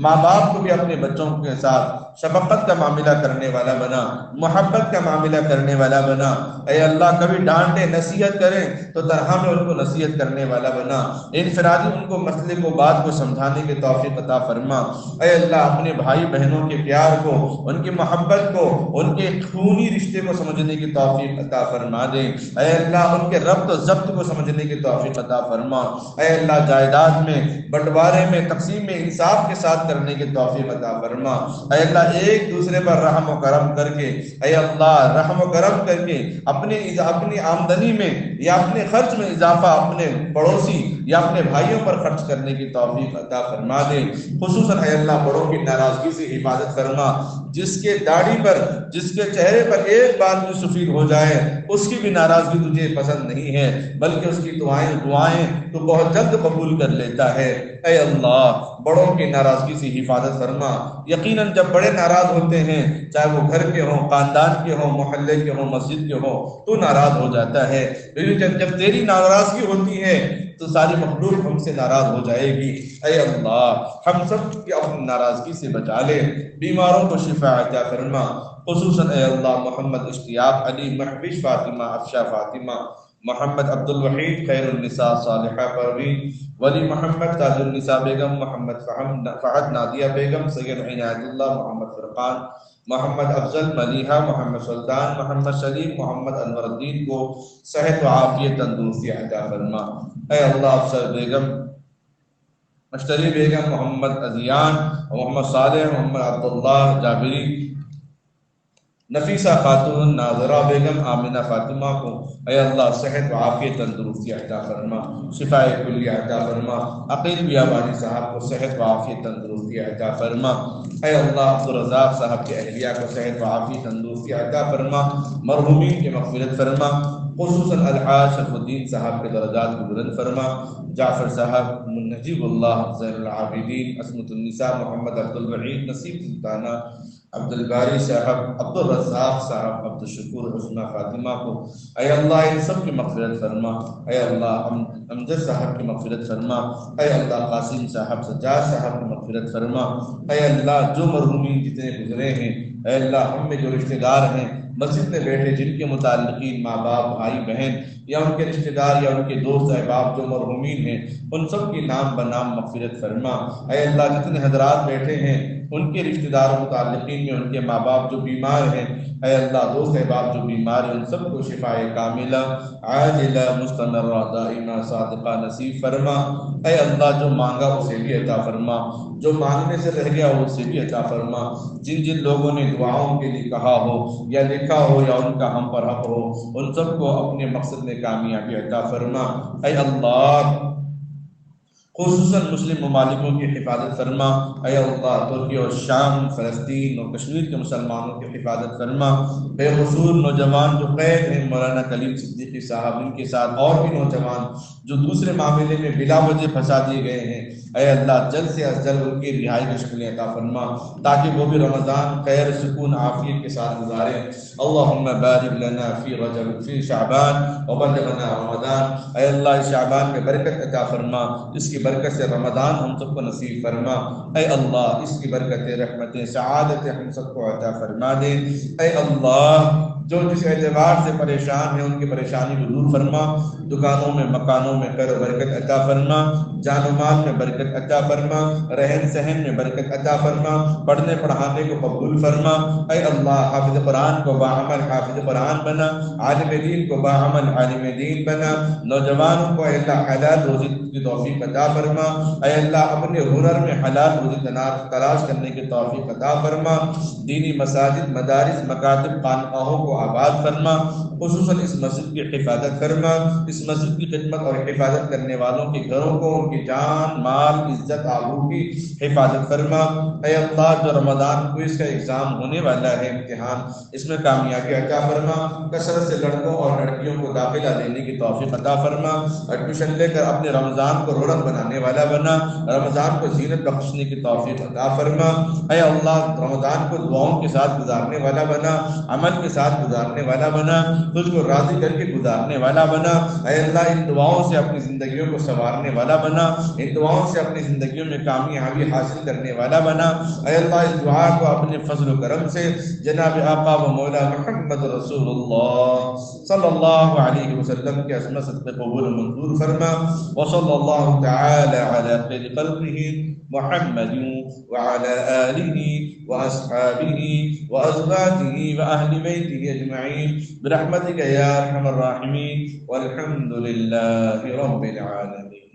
ماں باپ کو بھی اپنے بچوں کے ساتھ شفقت کا معاملہ کرنے والا بنا، محبت کا معاملہ کرنے والا بنا۔ اے اللہ کبھی ڈانٹے نصیحت کریں تو طرح میں ان کو نصیحت کرنے والا بنا، انفرادی ان کو مسئلے کو بات کو سمجھانے کے توفیق عطا فرما۔ اے اللہ اپنے بھائی بہنوں کے پیار کو، ان کی محبت کو، ان کے خونی رشتے کو سمجھنے کی توفیق عطا فرما دے۔ اے اللہ ان کے ربط و ضبط کو سمجھنے کی توفیق عطا فرما۔ اے اللہ جائیداد میں، بٹوارے میں، تقسیم میں انصاف کے ساتھ کرنے کی توفیق عطا فرما۔ اے اللہ ایک دوسرے پر رحم و کرم کر کے، اے اللہ رحم و کرم کر کے اپنی آمدنی میں یا اپنے خرچ میں اضافہ اپنے پڑوسی یا اپنے بھائیوں پر خرچ کرنے کی توفیق عطا فرما دے۔ خصوصاً اے اللہ بڑوں کی ناراضگی سے حفاظت فرما، جس کے داڑھی پر، جس کے چہرے پر ایک بال بھی سفید ہو جائے اس کی بھی ناراضگی تجھے پسند نہیں ہے، بلکہ اس کی دعائیں تو بہت جلد قبول کر لیتا ہے۔ اے اللہ بڑوں کی ناراضگی سے حفاظت فرما۔ یقیناً جب بڑے ناراض ہوتے ہیں، چاہے وہ گھر کے ہوں، خاندان کے ہوں، محلے کے ہوں، مسجد کے ہوں، تو ناراض ہو جاتا ہے، لیکن جب تیری ناراضگی ہوتی ہے تو ساری مخلوق ہم سے ناراض ہو جائے گی۔ اے اللہ ہم سب کی اپنی ناراضگی سے بچا لے، بیماروں کو شفا عطا فرما۔ خصوصاً اے اللہ محمد اشتیاق علی، محبش فاطمہ، افشا فاطمہ، محمد عبد الوحید، خیر النساء صالحہ پروین، ولی محمد، تاج النساء بیگم، محمد فہد نادیہ بیگم، سید عنایت اللہ، محمد فرقان، محمد افضل، ملیحہ، محمد سلطان، محمد سلیم، محمد انور الدین کو صحت و عافیت تندرستی عطا فرما۔ اے اللہ افسر بیگم، مشتری بیگم، محمد ازیان، محمد صالح، محمد عبداللہ جابری، نفیسہ خاتون، ناظرہ بیگم، آمنہ فاطمہ کو اے اللہ صحت و عافیت تندرستی عطا فرما، شفاء کلیہ عطا فرما۔ عقیل بیابانی صاحب کو صحت و عافیت تندرستی عطا فرما۔ اے اللہ عبدالرزاق صاحب کے اہلیہ کو صحت و عافیت تندرستی عطا فرما، مرحومین کی مغفرت فرما، خصوصاً الحاج شرف الدین صاحب کے درجات کو بلند فرما، جعفر صاحب، نجیب اللہ، زین العابدین، عصمت النساء، محمد عبد الوحید، نصیب سلطانہ، عبد الباری صاحب، عبد الرزاق صاحب، عبد الشکور، حسنہ فاطمہ کو اے اللہ ان سب کی مغفرت فرما۔ اے اللہ امجد صاحب کی مغفرت فرما۔ اے اللہ قاسم صاحب، سجاد صاحب کی مغفرت فرما۔ اے اللہ جو مرحومین جتنے گزرے ہیں، اے اللہ ہم میں جو رشتہ دار ہیں مسجد میں بیٹھے، جن کے متعلقین ماں باپ، بھائی بہن یا ان کے رشتہ دار یا ان کے دوست احباب جو مرحومین ہیں، ان سب کی نام بنام مغفرت فرما۔ اے اللہ جتنے حضرات بیٹھے ہیں ان کے رشتہ داروں متعلقین میں ان کے ماں باپ جو بیمار ہیں، اے اللہ دوست احباب جو بیمار ہیں ان سب کو شفاء کاملہ عاجلہ مستمرہ دائمہ صادقہ نصیب فرما۔ اے اللہ جو مانگا اسے بھی عطا فرما، جو مانگنے سے رہ گیا اسے بھی عطا فرما۔ جن جن لوگوں نے دعاؤں کے لیے کہا ہو یا لکھا ہو یا ان کا ہم پر حق ہو، ان سب کو اپنے مقصد میں کامیابی عطا فرما۔ اے اللہ خصوصاً مسلم ممالکوں کی حفاظت فرما۔ اے اللہ ترکی اور شام، فلسطین اور کشمیر کے مسلمانوں کی حفاظت فرما۔ بے قصور نوجوان جو قید ہیں، مولانا کلیم صدیقی صاحب، ان کے ساتھ اور بھی نوجوان جو دوسرے معاملے میں بلا وجہ پھنسا دیے گئے ہیں، اے اللہ جلد سے جلد ان کی رہائی کی شکلیں عطا فرما تاکہ وہ بھی رمضان خیر سکون عافیت کے ساتھ گزاریں۔ اللہم بارک لنا فی رجب فی شعبان وبلغنا رمضان۔ اے اللہ اس شعبان میں برکت عطا فرما، اس کی برکت سے رمضان ہم سب کو نصیب فرما۔ اے اللہ اس کی برکت، رحمت، سعادت ہم سب کو عطا فرما دے۔ اے اللہ جو جس اعتبار سے پریشان ہیں ان کی پریشانی کو دور فرما، دکانوں میں مکانوں میں خیر و برکت عطا فرما، جان و مال میں برکت عطا فرما، رہن سہن میں برکت عطا فرما، پڑھنے پڑھانے کو قبول فرما۔ اے اللہ حافظ قرآن کو باعمل حافظ قرآن بنا، عالم دین کو باعمل عالم دین بنا، نوجوانوں کو اے اللہ حلال روزی کی توفیق عطا فرما، اے اللہ اپنے ہنر میں حلال روزی تلاش کرنے کی توفیق عطا فرما، دینی مساجد مدارس مکاتب خانقاہوں کو آباد فرما، خصوصاً اس مسجد کی حفاظت فرما، اس مسجد کی خدمت اور حفاظت کرنے والوں کے گھروں کو ان کی جان مال عزت آبرو کی حفاظت فرما۔ اے اللہ جو رمضان کو اس کا ایگزام ہونے والا ہے امتحان، اس میں کامیابی عطا فرما، کثرت سے لڑکوں اور لڑکیوں کو داخلہ لینے کی توفیق عطا فرما، ایڈمیشن لے کر اپنے رمضان کو رونق بنانے والا بنا، رمضان کو زینت بخشنے کی توفیق عطا فرما۔ اے اللہ رمضان کو دعاؤں کے ساتھ گزارنے والا بنا، عمل کے ساتھ گزارنے والا بنا، تجھ کو راضی کر کے گزارنے والا بنا۔ اے اللہ ان دعاؤں سے اپنی زندگیوں کو سنوارنے والا بنا، ان دعاؤں سے اپنی زندگیوں میں کامیابی حاصل کرنے والا بنا۔ اے اللہ اس دعا کو اپنے فضل و کرم سے جناب آقا و مولا محمد رسول اللہ صلی اللہ علیہ وسلم کے عظمت صدقے قبول و منظور فرما۔ وصلی اللہ تعالی علی خیر خلقہ محمد وعلى آله وأصحابه وأزواجه وأهل بيته أجمعين برحمتك يا أرحم الراحمين، والحمد لله رب العالمين۔